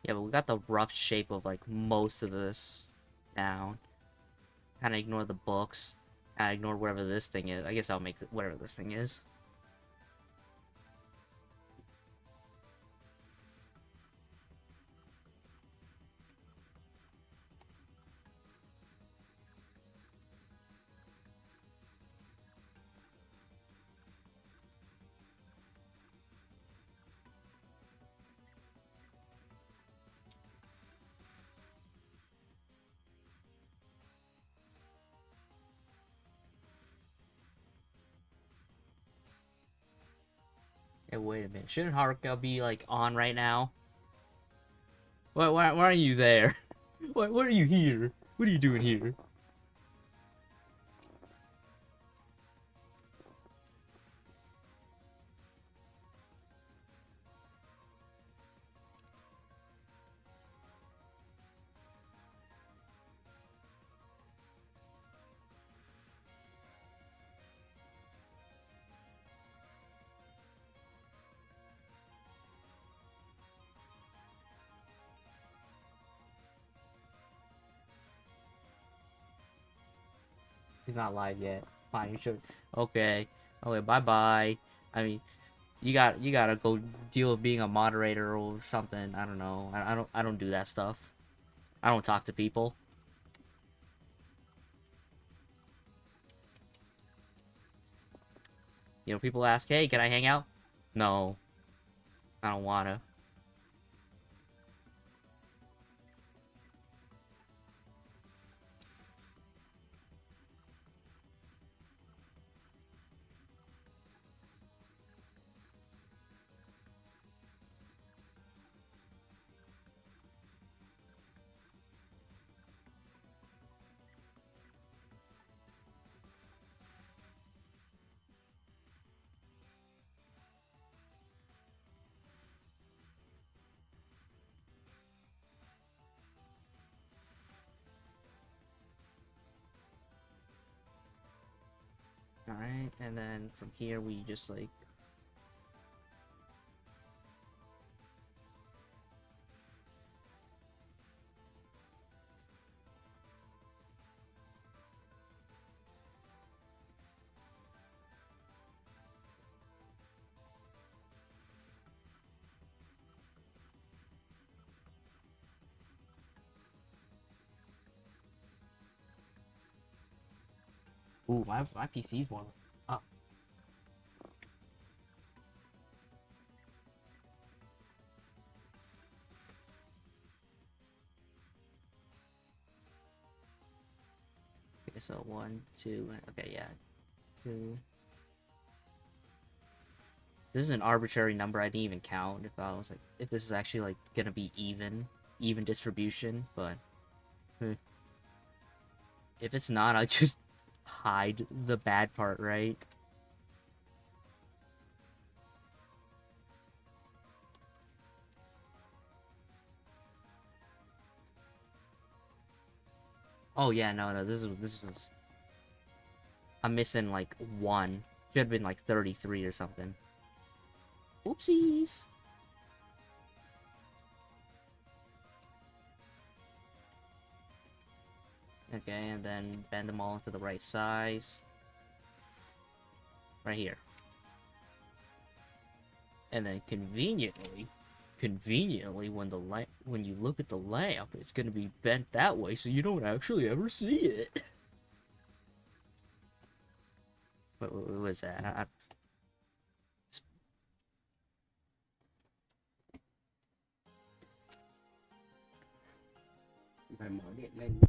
Yeah, but we got the rough shape of, like, most of this down. Kind of ignore the books. I ignore whatever this thing is. I guess I'll make whatever this thing is. Hey, wait a minute. Shouldn't Haruka be, like, on right now? Why are you there? Why are you here? What are you doing here? He's not live yet. Fine, you should. Okay. Okay, bye-bye. I mean, you gotta go deal with being a moderator or something. I don't know. I don't do that stuff. I don't talk to people. You know, people ask, hey, can I hang out? No. I don't wanna. Alright, and then from here we just like... Ooh, my PC's warm up. Okay, so 1, 2, okay, yeah. 2. This is an arbitrary number. I didn't even count if I was like, if this is actually like gonna be even distribution, but if it's not, I just hide the bad part, right? Oh yeah, no, this was... I'm missing like 1. Should have been like 33 or something. Oopsies! Okay, and then bend them all into the right size. Right here. And then conveniently, when you look at the lamp, it's gonna be bent that way, so you don't actually ever see it. What was that? Phải mở điện lên.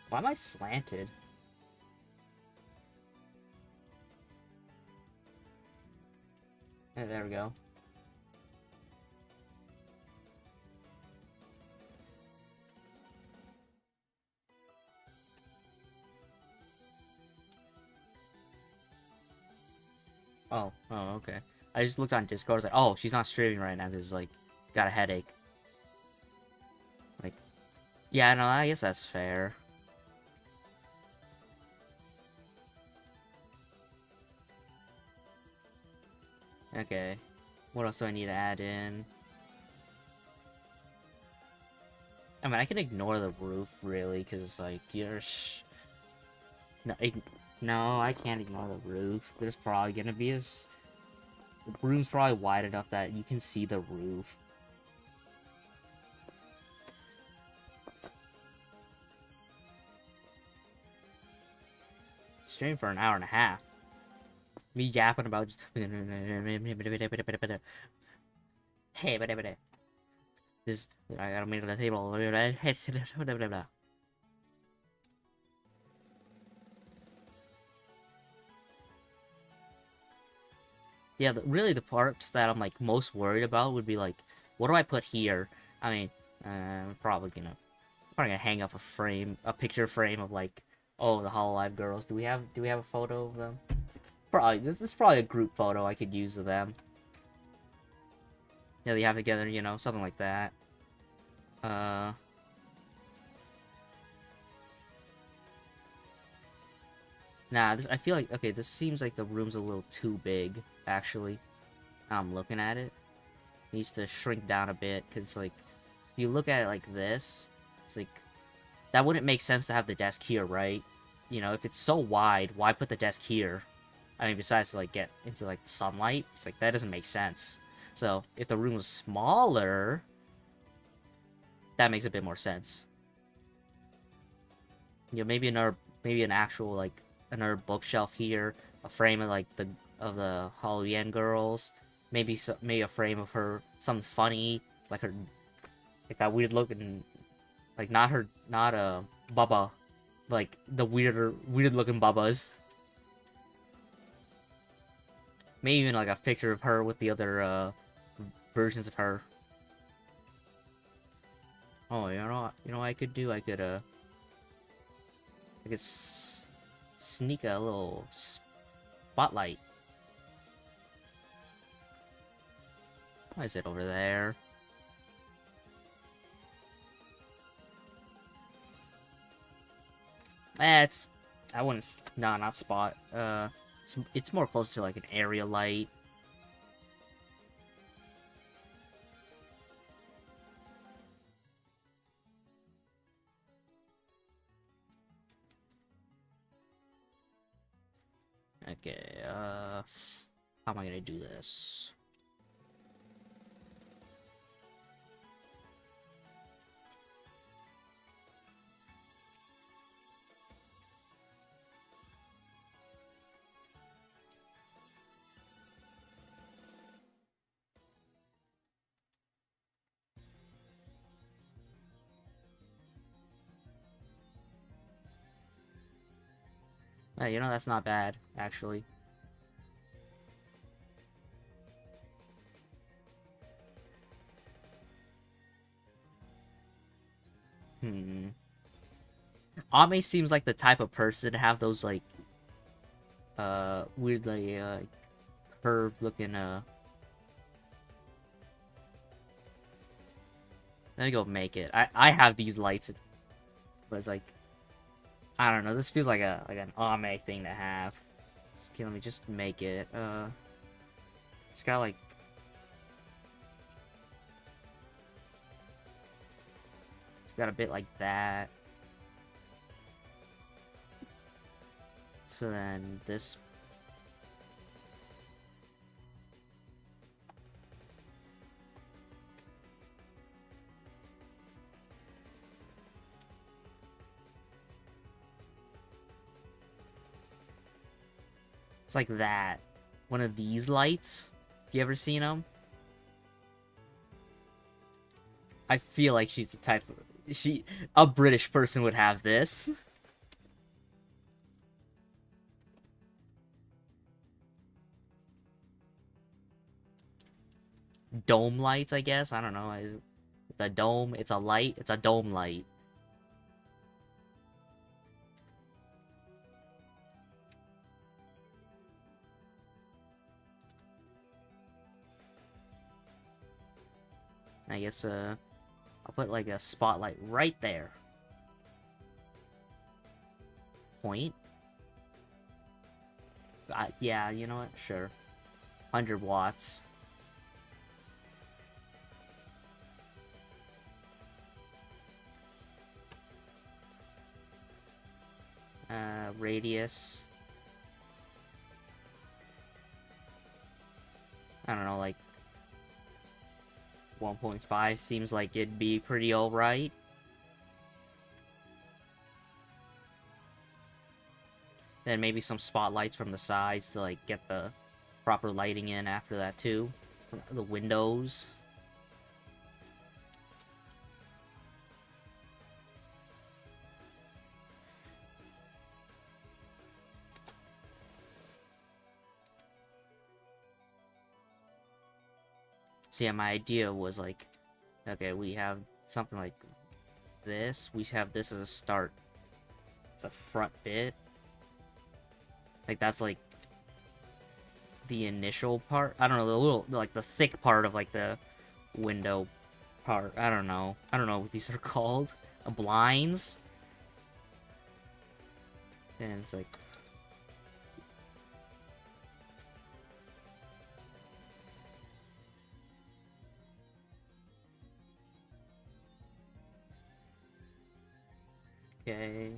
Why am I slanted? There we go. Oh, okay. I just looked on Discord, I was like, oh, she's not streaming right now, because, like, got a headache. Like, yeah, no, I guess that's fair. Okay. What else do I need to add in? I mean, I can ignore the roof, really, because, like, you're... No, I can't ignore the roof. There's probably gonna be the room's probably wide enough that you can see the roof. Stream for an hour and a half. Me yapping about just... Hey, this... I gotta make the table. Yeah, really the parts that I'm, like, most worried about would be, like, what do I put here? I mean, I'm probably gonna hang up a picture frame of, like, oh, the Hololive girls. Do we have a photo of them? Probably, this is probably a group photo I could use of them. Yeah, they have together, you know, something like that. Nah, I feel like, okay, this seems like the room's a little too big, actually. Now I'm looking at it. It needs to shrink down a bit, because, like, if you look at it like this, it's like, that wouldn't make sense to have the desk here, right? You know, if it's so wide, why put the desk here? I mean, besides to, like, get into, like, the sunlight, it's like, that doesn't make sense. So, if the room was smaller, that makes a bit more sense. You know, maybe an actual, like, another bookshelf here, a frame of like the Halloween girls, maybe maybe a frame of her something funny, like her like that weird looking, like not Bubba, like the weird looking Bubbas. Maybe even like a picture of her with the other versions of her. Oh, you know what I could do? I could sneak a little spotlight. Why is it over there? I wouldn't. No, not spot. It's more close to like an area light. Okay, how am I gonna do this? Hey, you know, that's not bad, actually. Ame seems like the type of person to have those, like, weirdly, curved looking, Let me go make it. I have these lights, but it's like, I don't know, this feels like an Ame thing to have. Okay, let me just make it, it's got, like, it's got a bit like that. So then this. It's like that. One of these lights. Have you ever seen them? I feel like she's the type of... A British person would have this. Dome lights, I guess? I don't know. It's a dome. It's a light. It's a dome light. I guess, I'll put, like, a spotlight right there. Point. Yeah, you know what? Sure. 100 watts. Radius. I don't know, like 1.5 seems like it'd be pretty alright. Then maybe some spotlights from the sides to like get the proper lighting in after that too. The windows. So yeah, my idea was like, okay, we have something like this. We have this as a start. It's a front bit. Like, that's like the initial part. I don't know, the little, like the thick part of like the window part. I don't know. I don't know what these are called. Blinds. And it's like... Okay.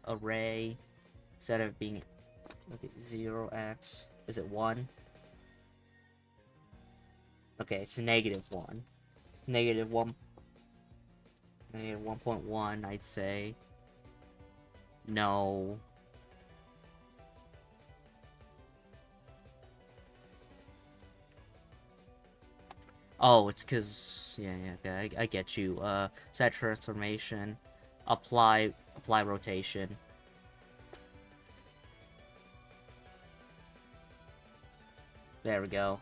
Array. Instead of being... Okay, 0x. Is it 1? Okay, it's -1. -1. -1.1, I'd say. No. Oh, it's because yeah, okay, I get you. Set transformation, apply rotation. There we go.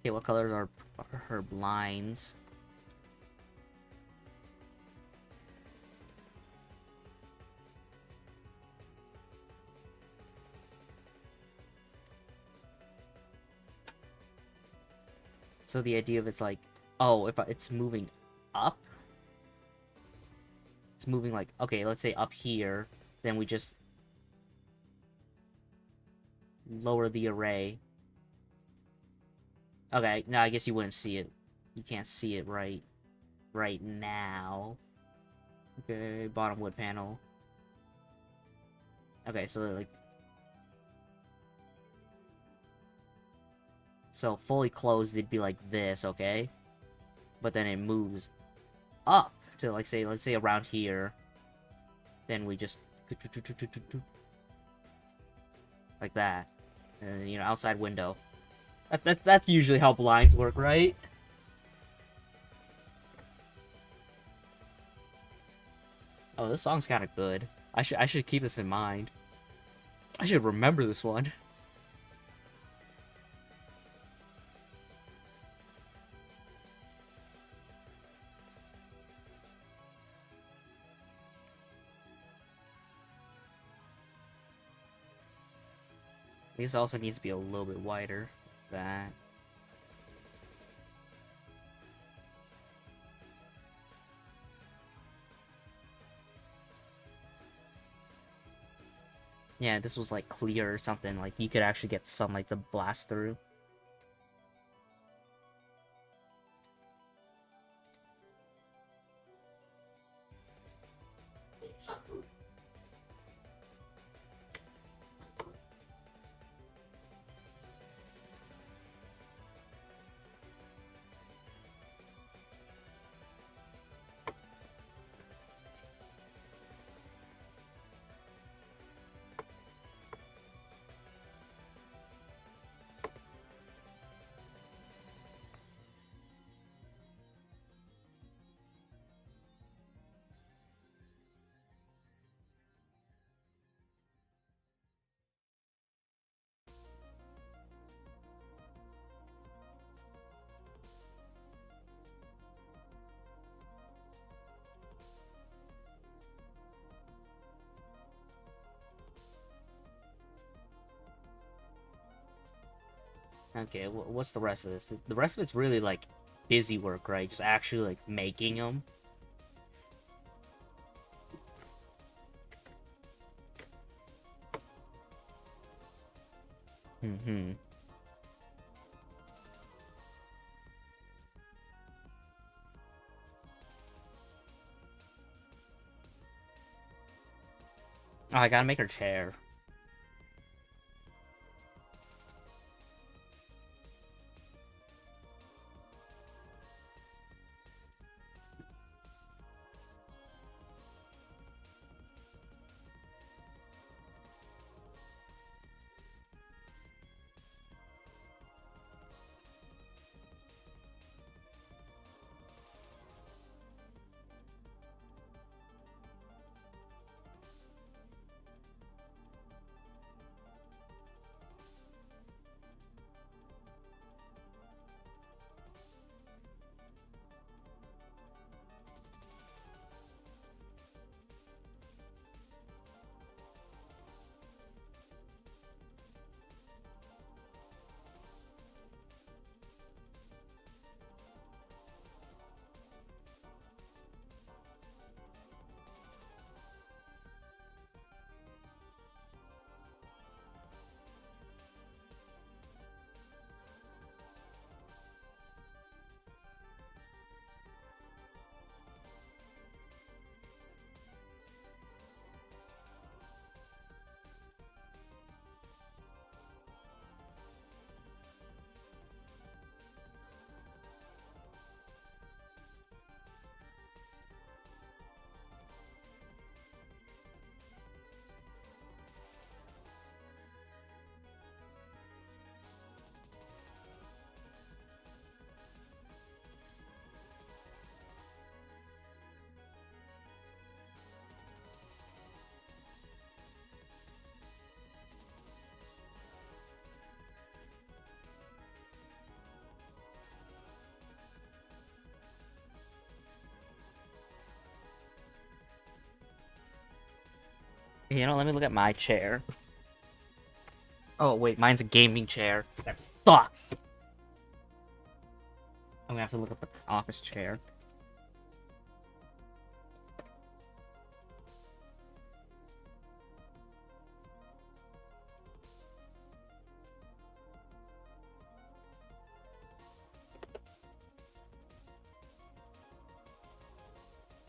Okay, what colors are her blinds? So the idea of it's like, oh, if it's moving up, it's moving like, okay, let's say up here, then we just lower the array. Okay, no, I guess you wouldn't see it. You can't see it right now. Okay, bottom wood panel. Okay, so like, so fully closed, it'd be like this, okay? But then it moves up to like say, let's say around here. Then we just like that, and you know, outside window. That's usually how blinds work, right? Oh, this song's kind of good. I should keep this in mind. I should remember this one. This also needs to be a little bit wider. That. Yeah, this was like clear or something. Like you could actually get the sunlight to blast through. Okay, what's the rest of this? The rest of it's really like busy work, right? Just actually like making them. Mm-hmm. Oh, I gotta make her chair. You know, let me look at my chair. Oh, wait, mine's a gaming chair. That sucks! I'm gonna have to look up an office chair.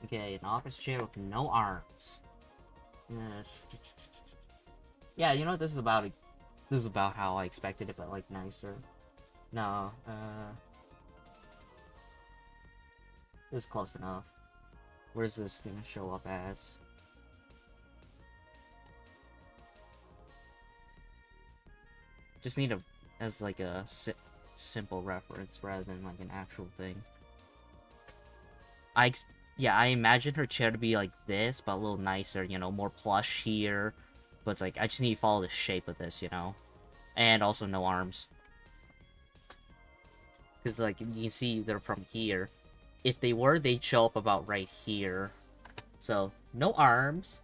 Okay, an office chair with no arms. Yeah, you know, this is about how I expected it, but like nicer. No, this is close enough. Where's this gonna show up as? Just need as like a simple reference rather than like an actual thing. Yeah, I imagine her chair to be like this, but a little nicer, you know, more plush here. But it's like, I just need to follow the shape of this, you know? And also no arms. Because, like, you can see they're from here. If they were, they'd show up about right here. So, no arms.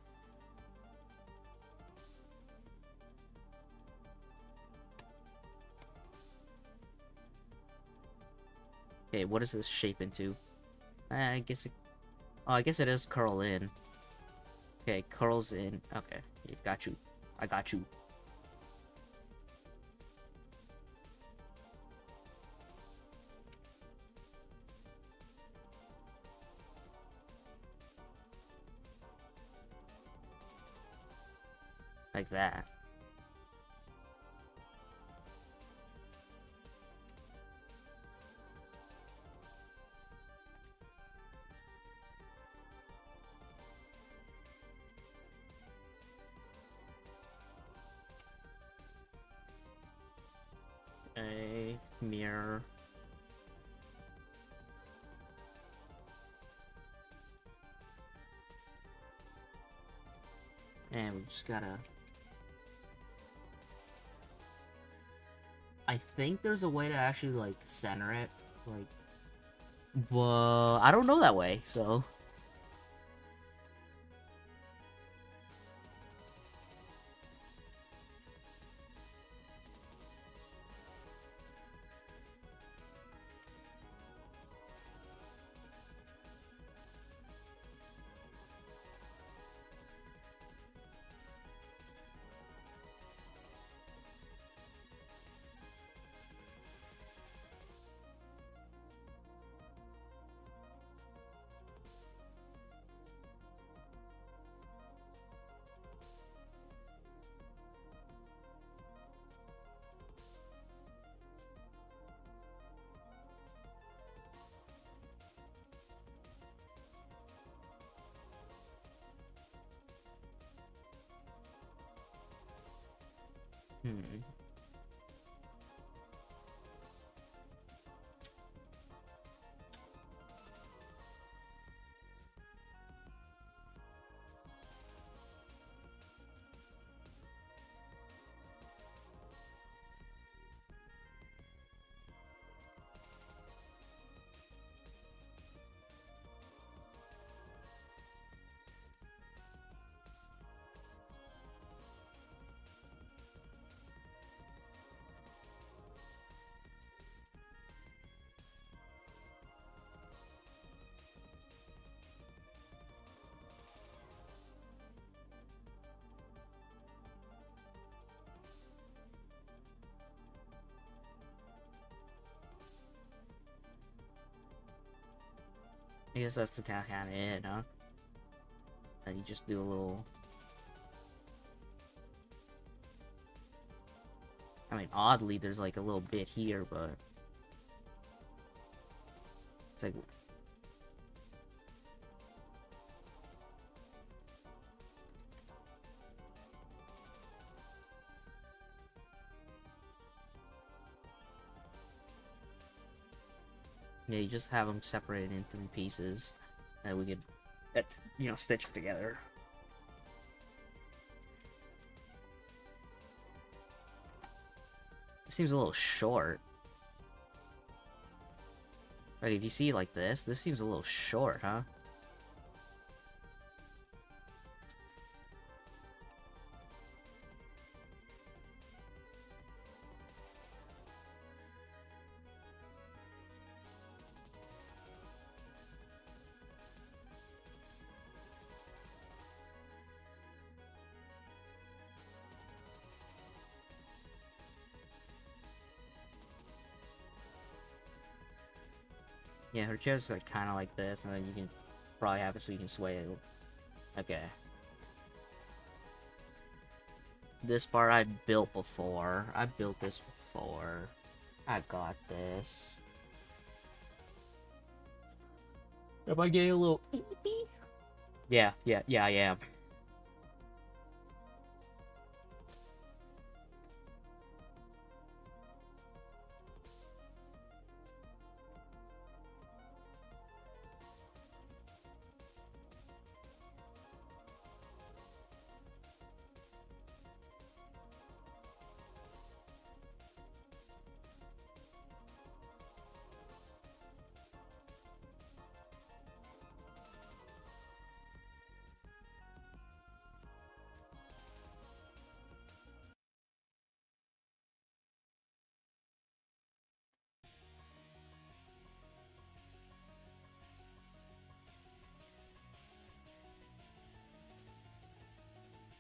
Okay, what does this shape into? I guess it... Oh, I guess it is curl in. Okay, curls in. Okay, got you. I got you. Like that. A mirror. And we just gotta... I think there's a way to actually, like, center it. Like... But I don't know that way, so... Hmm. I guess that's the kind of it, huh? And you just do a little... I mean, oddly, there's like a little bit here, but... It's like... Yeah, you just have them separated in 3 pieces, and we could, you know, stitch it together. It seems a little short. Like, if you see it like this seems a little short, huh? Yeah, her chair's like kind of like this, and then you can probably have it so you can sway it. Okay. This part I built before. I built this before. I got this. Am I getting a little eepy? Yeah, I am.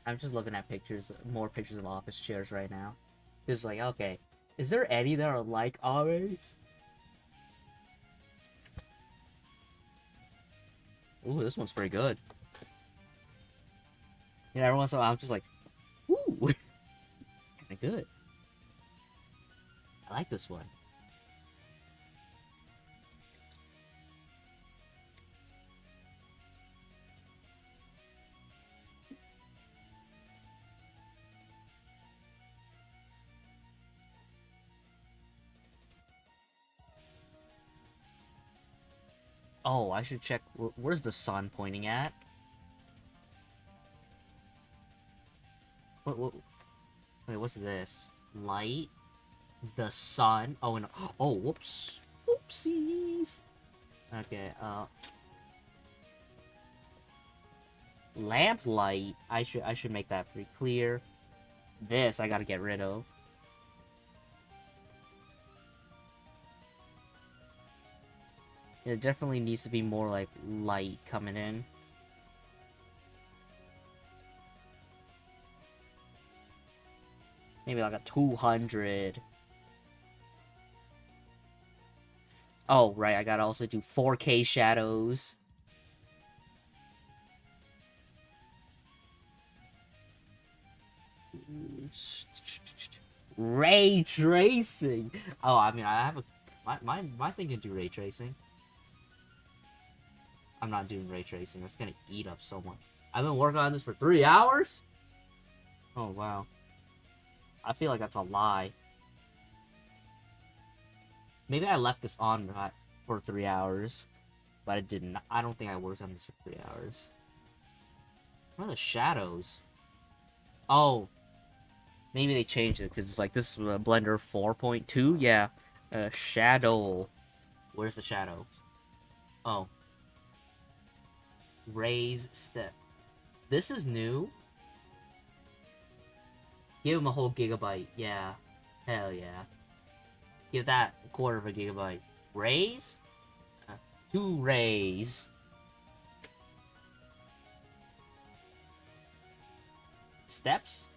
I'm just looking at pictures, more pictures of office chairs right now. It's like, okay, is there any that are like ours? Ooh, this one's pretty good. Yeah, every once in a while I'm just like, ooh, kinda good. I like this one. Oh, I should check. Where's the sun pointing at? Wait, what's this? Light? The sun? Oh, and oh, whoops. Oopsies. Okay, lamp light. I should make that pretty clear. This I gotta get rid of. It definitely needs to be more like light coming in. Maybe like a 200. Oh, right, I gotta also do 4K shadows. Ray tracing! Oh, I mean, I have a... My thing can do ray tracing. I'm not doing ray tracing. That's gonna eat up so much. I've been working on this for 3 hours? Oh, wow. I feel like that's a lie. Maybe I left this on for 3 hours. But I didn't. I don't think I worked on this for 3 hours. What are the shadows? Oh. Maybe they changed it, because it's like, this is a Blender 4.2? Yeah. Shadow. Where's the shadow? Oh. Raise step. This is new? Give him a whole gigabyte. Yeah. Hell yeah. Give that a quarter of a gigabyte. Raise? 2 raise. Steps?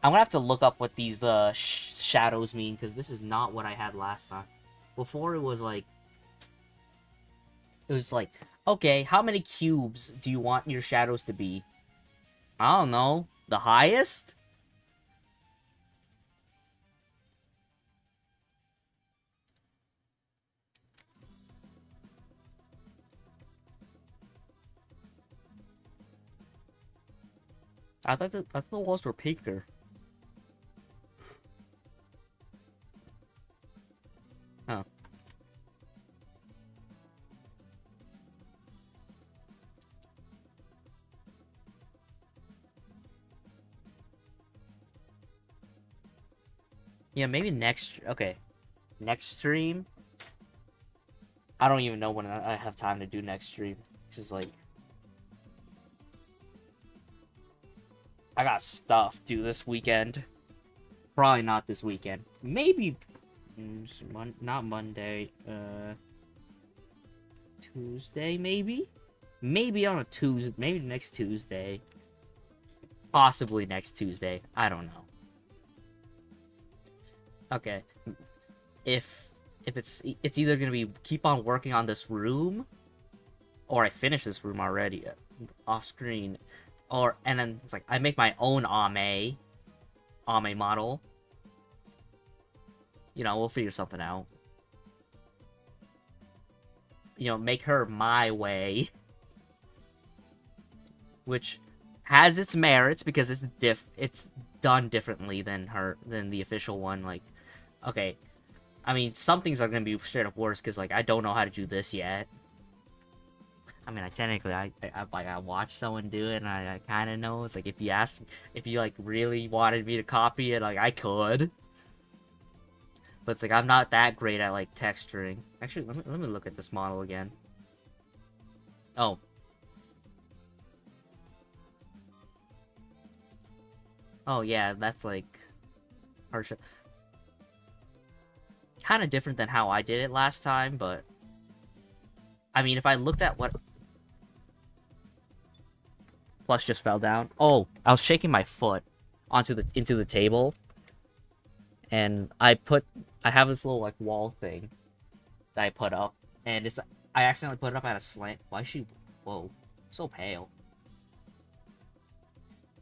I'm gonna have to look up what these shadows mean, because this is not what I had last time. Before it was like... It was like, okay, how many cubes do you want your shadows to be? I don't know. The highest? I thought the walls were pinker. Oh. Yeah, maybe next... Okay. Next stream? I don't even know when I have time to do next stream. This is like... I got stuff due this weekend. Probably not this weekend. Maybe... not Monday. Tuesday, maybe? Maybe on a Tuesday. Maybe next Tuesday. Possibly next Tuesday. I don't know. Okay. if it's either gonna be keep on working on this room, or I finish this room already off screen, and then it's like I make my own Ame model. You know, we'll figure something out. You know, make her my way, which has its merits because it's done differently than the official one. Like, okay, I mean, some things are gonna be straight up worse because like I don't know how to do this yet. I mean, I watched someone do it and I kind of know. It's like if you like really wanted me to copy it, like I could. But it's like I'm not that great at like texturing. Actually, let me look at this model again. Oh. Oh yeah, that's like harsh. Kind of different than how I did it last time, but I mean, if I looked at what Plus just fell down. Oh, I was shaking my foot into the table, and I have this little like wall thing that I put up, and I accidentally put it up at a slant. Why is she? Whoa, so pale.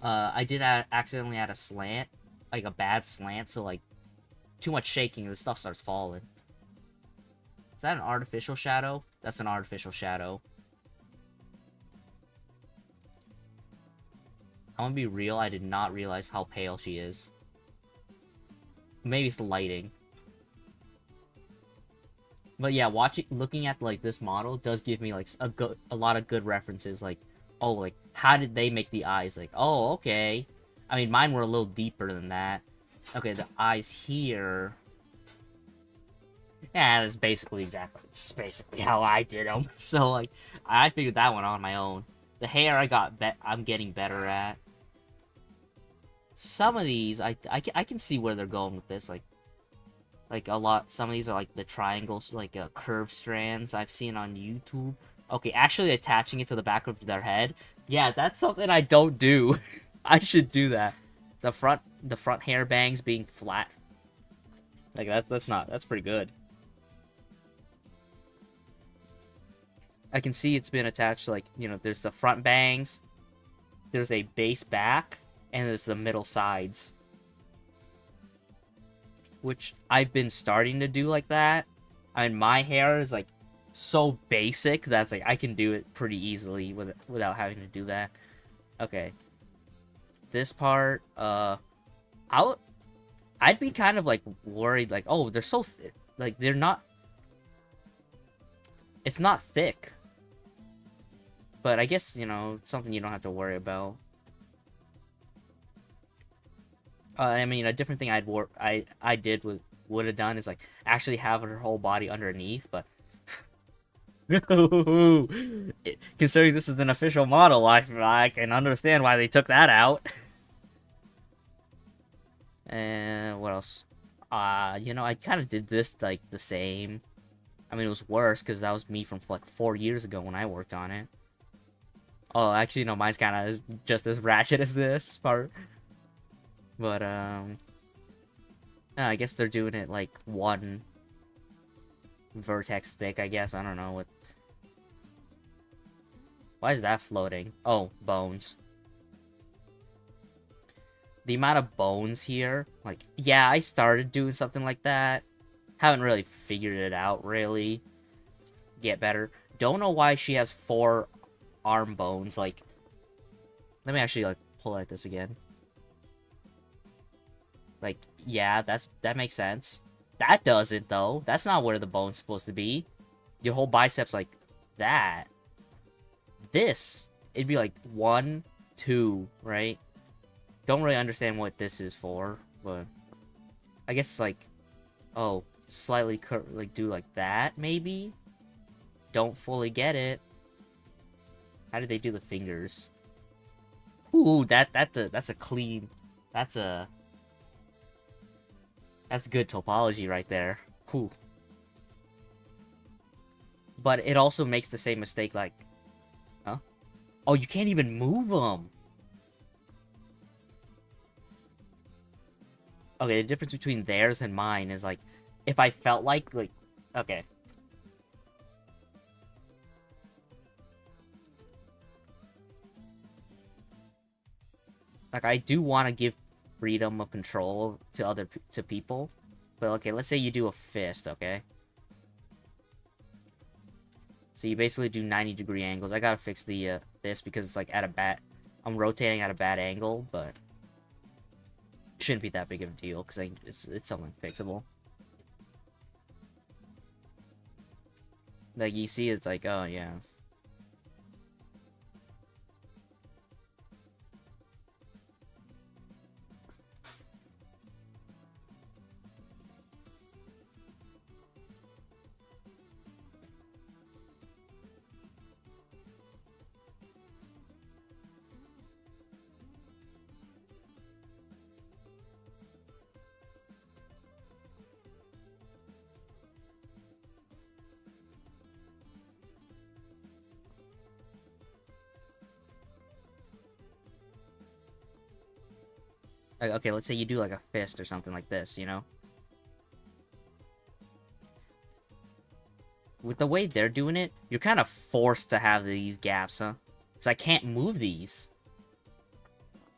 I did accidentally add a slant, like a bad slant, so like too much shaking, and the stuff starts falling. Is that an artificial shadow? That's an artificial shadow. I'm gonna be real, I did not realize how pale she is. Maybe it's the lighting. But yeah, looking at like this model does give me like a lot of good references. Like, oh, like how did they make the eyes? Like, oh, okay. I mean, mine were a little deeper than that. Okay, the eyes here. Yeah, it's basically how I did them. So like, I figured that one on my own. The hair I'm getting better at. Some of these I can see where they're going with this. Like a lot. Some of these are like the triangles, like curved strands I've seen on YouTube. Okay, actually attaching it to the back of their head. Yeah, that's something I don't do. I should do that. The front hair bangs being flat. Like that's pretty good. I can see it's been attached to, like, you know, there's the front bangs, there's a base back, and there's the middle sides. Which I've been starting to do like that. I mean, my hair is like so basic that's like I can do it pretty easily without having to do that. Okay. This part, I'd be kind of like worried, like, oh, they're so like they're not. It's not thick. But I guess, you know, it's something you don't have to worry about. I mean, a different thing would have done is like actually have her whole body underneath, but considering this is an official model, I can understand why they took that out. And what else? You know, I kind of did this like the same. I mean, it was worse because that was me from like 4 years ago when I worked on it. Oh, actually, no, mine's kind of just as ratchet as this part. But, I guess they're doing it like one vertex thick, I guess. I don't know what. Why is that floating? Oh, bones. The amount of bones here, like, yeah, I started doing something like that. Haven't really figured it out, really. Get better. Don't know why she has 4 arm bones. Like, let me actually, like, pull at this again. Like, yeah, that makes sense. That doesn't, though. That's not where the bone's supposed to be. Your whole bicep's like that. This, it'd be like 1, 2, right? Don't really understand what this is for, but I guess it's like, oh, slightly like do like that, maybe? Don't fully get it. How did they do the fingers? Ooh, that's a clean, that's good topology right there. Cool. But it also makes the same mistake, like, huh? Oh, you can't even move them. Okay, the difference between theirs and mine is like, if I felt like, okay. Like, I do want to give freedom of control to people. But, okay, let's say you do a fist, okay? So you basically do 90-degree angles. I gotta fix the, this because it's, like, I'm rotating at a bad angle, but it shouldn't be that big of a deal because it's something fixable. Like, you see, it's like, oh, yeah. Like, okay, let's say you do, like, a fist or something like this, you know? With the way they're doing it, you're kind of forced to have these gaps, huh? Because I can't move these.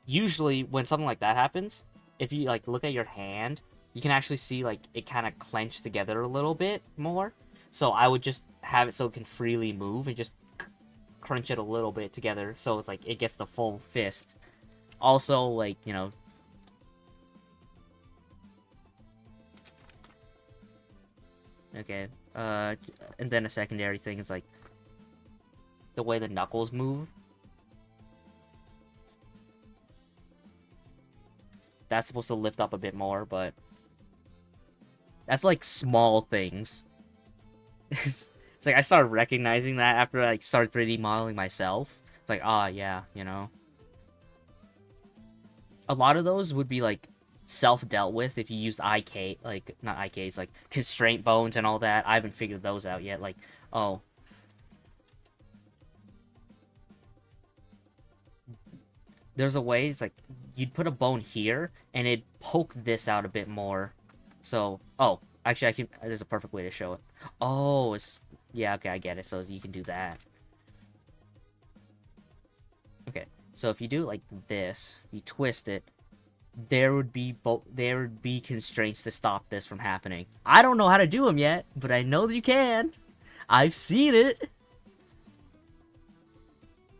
Usually, when something like that happens, if you, like, look at your hand, you can actually see, like, it kind of clench together a little bit more. So I would just have it so it can freely move and just crunch it a little bit together so it's, like, it gets the full fist. Also, like, you know... Okay, and then a secondary thing is, like, the way the knuckles move. That's supposed to lift up a bit more, but... That's, like, small things. It's like, I started recognizing that after I, like, started 3D modeling myself. It's like, ah, yeah, you know? A lot of those would be, like, self-dealt with if you used IK, like, not IKs, like, constraint bones and all that. I haven't figured those out yet, like, oh. There's a way, it's like, you'd put a bone here, and it'd poke this out a bit more. So, oh, actually, there's a perfect way to show it. Oh, yeah, okay, I get it, so you can do that. Okay, so if you do it like this, you twist it, there would be constraints to stop this from happening. I don't know how to do them yet, but I know that you can. I've seen it.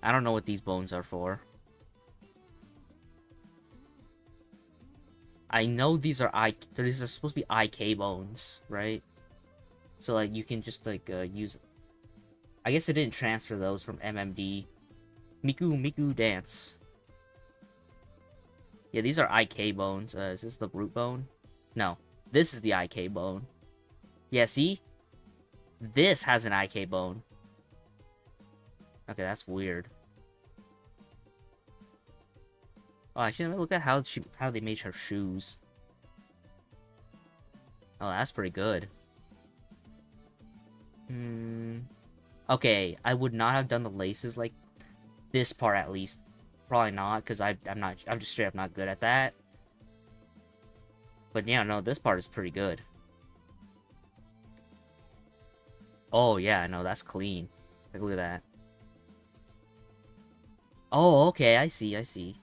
I don't know what these bones are for. I know these are supposed to be IK bones, right? So, like, you can just, like, use... I guess it didn't transfer those from MMD. Miku dance. Yeah, these are IK bones. Is this the root bone? No. This is the IK bone. Yeah, see? This has an IK bone. Okay, that's weird. Oh, actually, look at how they made her shoes. Oh, that's pretty good. Okay, I would not have done the laces like this part at least. Probably not, because I'm just straight up not good at that. But yeah, no, this part is pretty good. Oh yeah, no, that's clean. Like, look at that. Oh, okay, I see.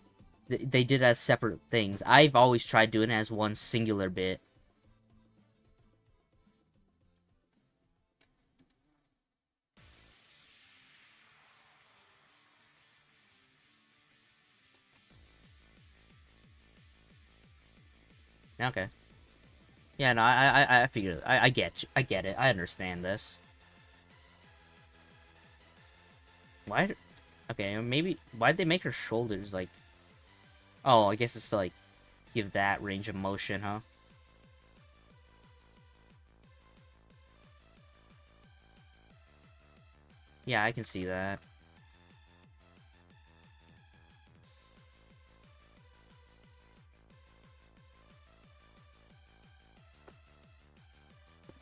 They did it as separate things. I've always tried doing it as one singular bit. Okay. Yeah, no, I figured. I get it. I understand this. Why? Okay, maybe why'd they make her shoulders like? Oh, I guess it's to like give that range of motion, huh? Yeah, I can see that.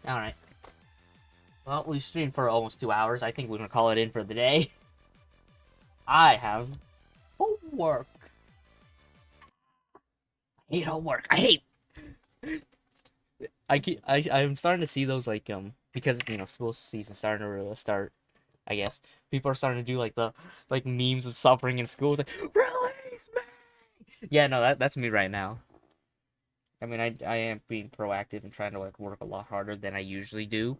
Alright. Well, we've streamed for almost 2 hours. I think we're gonna call it in for the day. I have homework. I hate homework. I hate... I'm starting to see those like because school season starting to start. I guess people are starting to do like the like memes of suffering in school. It's like release me. Yeah, no, that's me right now. I mean, I am being proactive and trying to like work a lot harder than I usually do,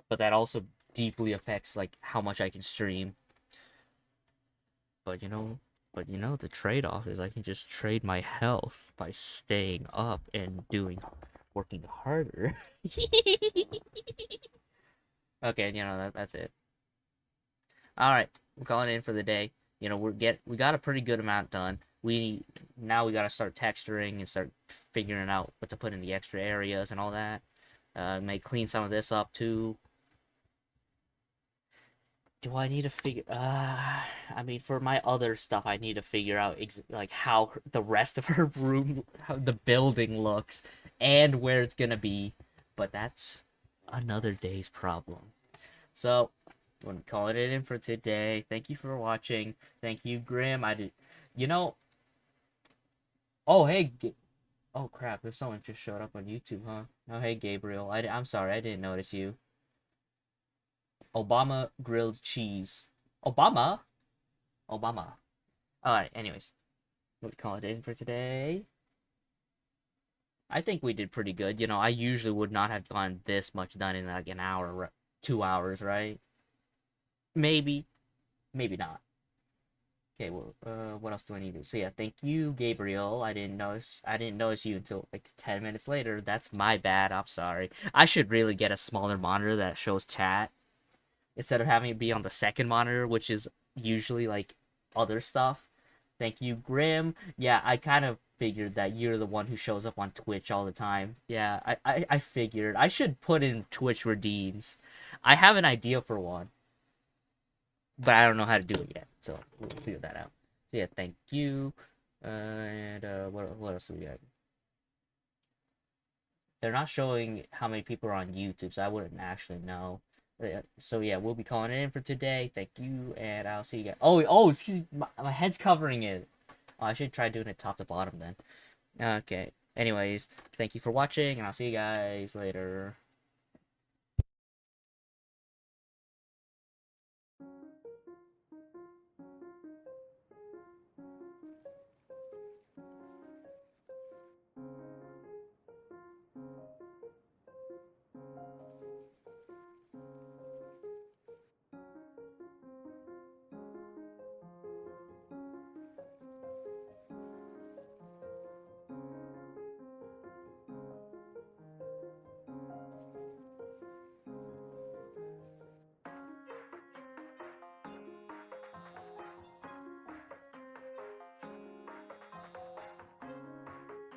but that also deeply affects like how much I can stream. But the trade-off is I can just trade my health by staying up and working harder. Okay, that's it. All right, we're calling in for the day. We got a pretty good amount done. We got to start texturing and start figuring out what to put in the extra areas and all that. May clean some of this up too. Do I need to figure? I mean, for my other stuff, I need to figure out like how the rest of her room, how the building looks, and where it's gonna be. But that's another day's problem. So, I'm calling it in for today. Thank you for watching. Thank you, Grim. I did, you know. Oh, hey. Oh crap! There's someone just showed up on YouTube, huh? Oh, hey, Gabriel. I'm sorry, I didn't notice you. Obama grilled cheese. Obama? Obama. Alright, anyways. We'll call it in for today. I think we did pretty good. I usually would not have gotten this much done in like an hour, 2 hours, right? Maybe. Maybe not. Okay, well, what else do I need to do? So yeah, thank you, Gabriel. I didn't notice you until like 10 minutes later. That's my bad. I'm sorry. I should really get a smaller monitor that shows chat instead of having it be on the second monitor, which is usually like other stuff. Thank you, Grim. Yeah, I kind of figured that you're the one who shows up on Twitch all the time. Yeah, I figured. I should put in Twitch redeems. I have an idea for one, but I don't know how to do it yet, so we'll figure that out. So yeah, thank you. And what else do we got? They're not showing how many people are on YouTube, so I wouldn't actually know. So yeah, we'll be calling it in for today. Thank you, and I'll see you guys. Excuse me, my head's covering it. Oh, I should try doing it top to bottom then. Okay. Anyways, thank you for watching, and I'll see you guys later.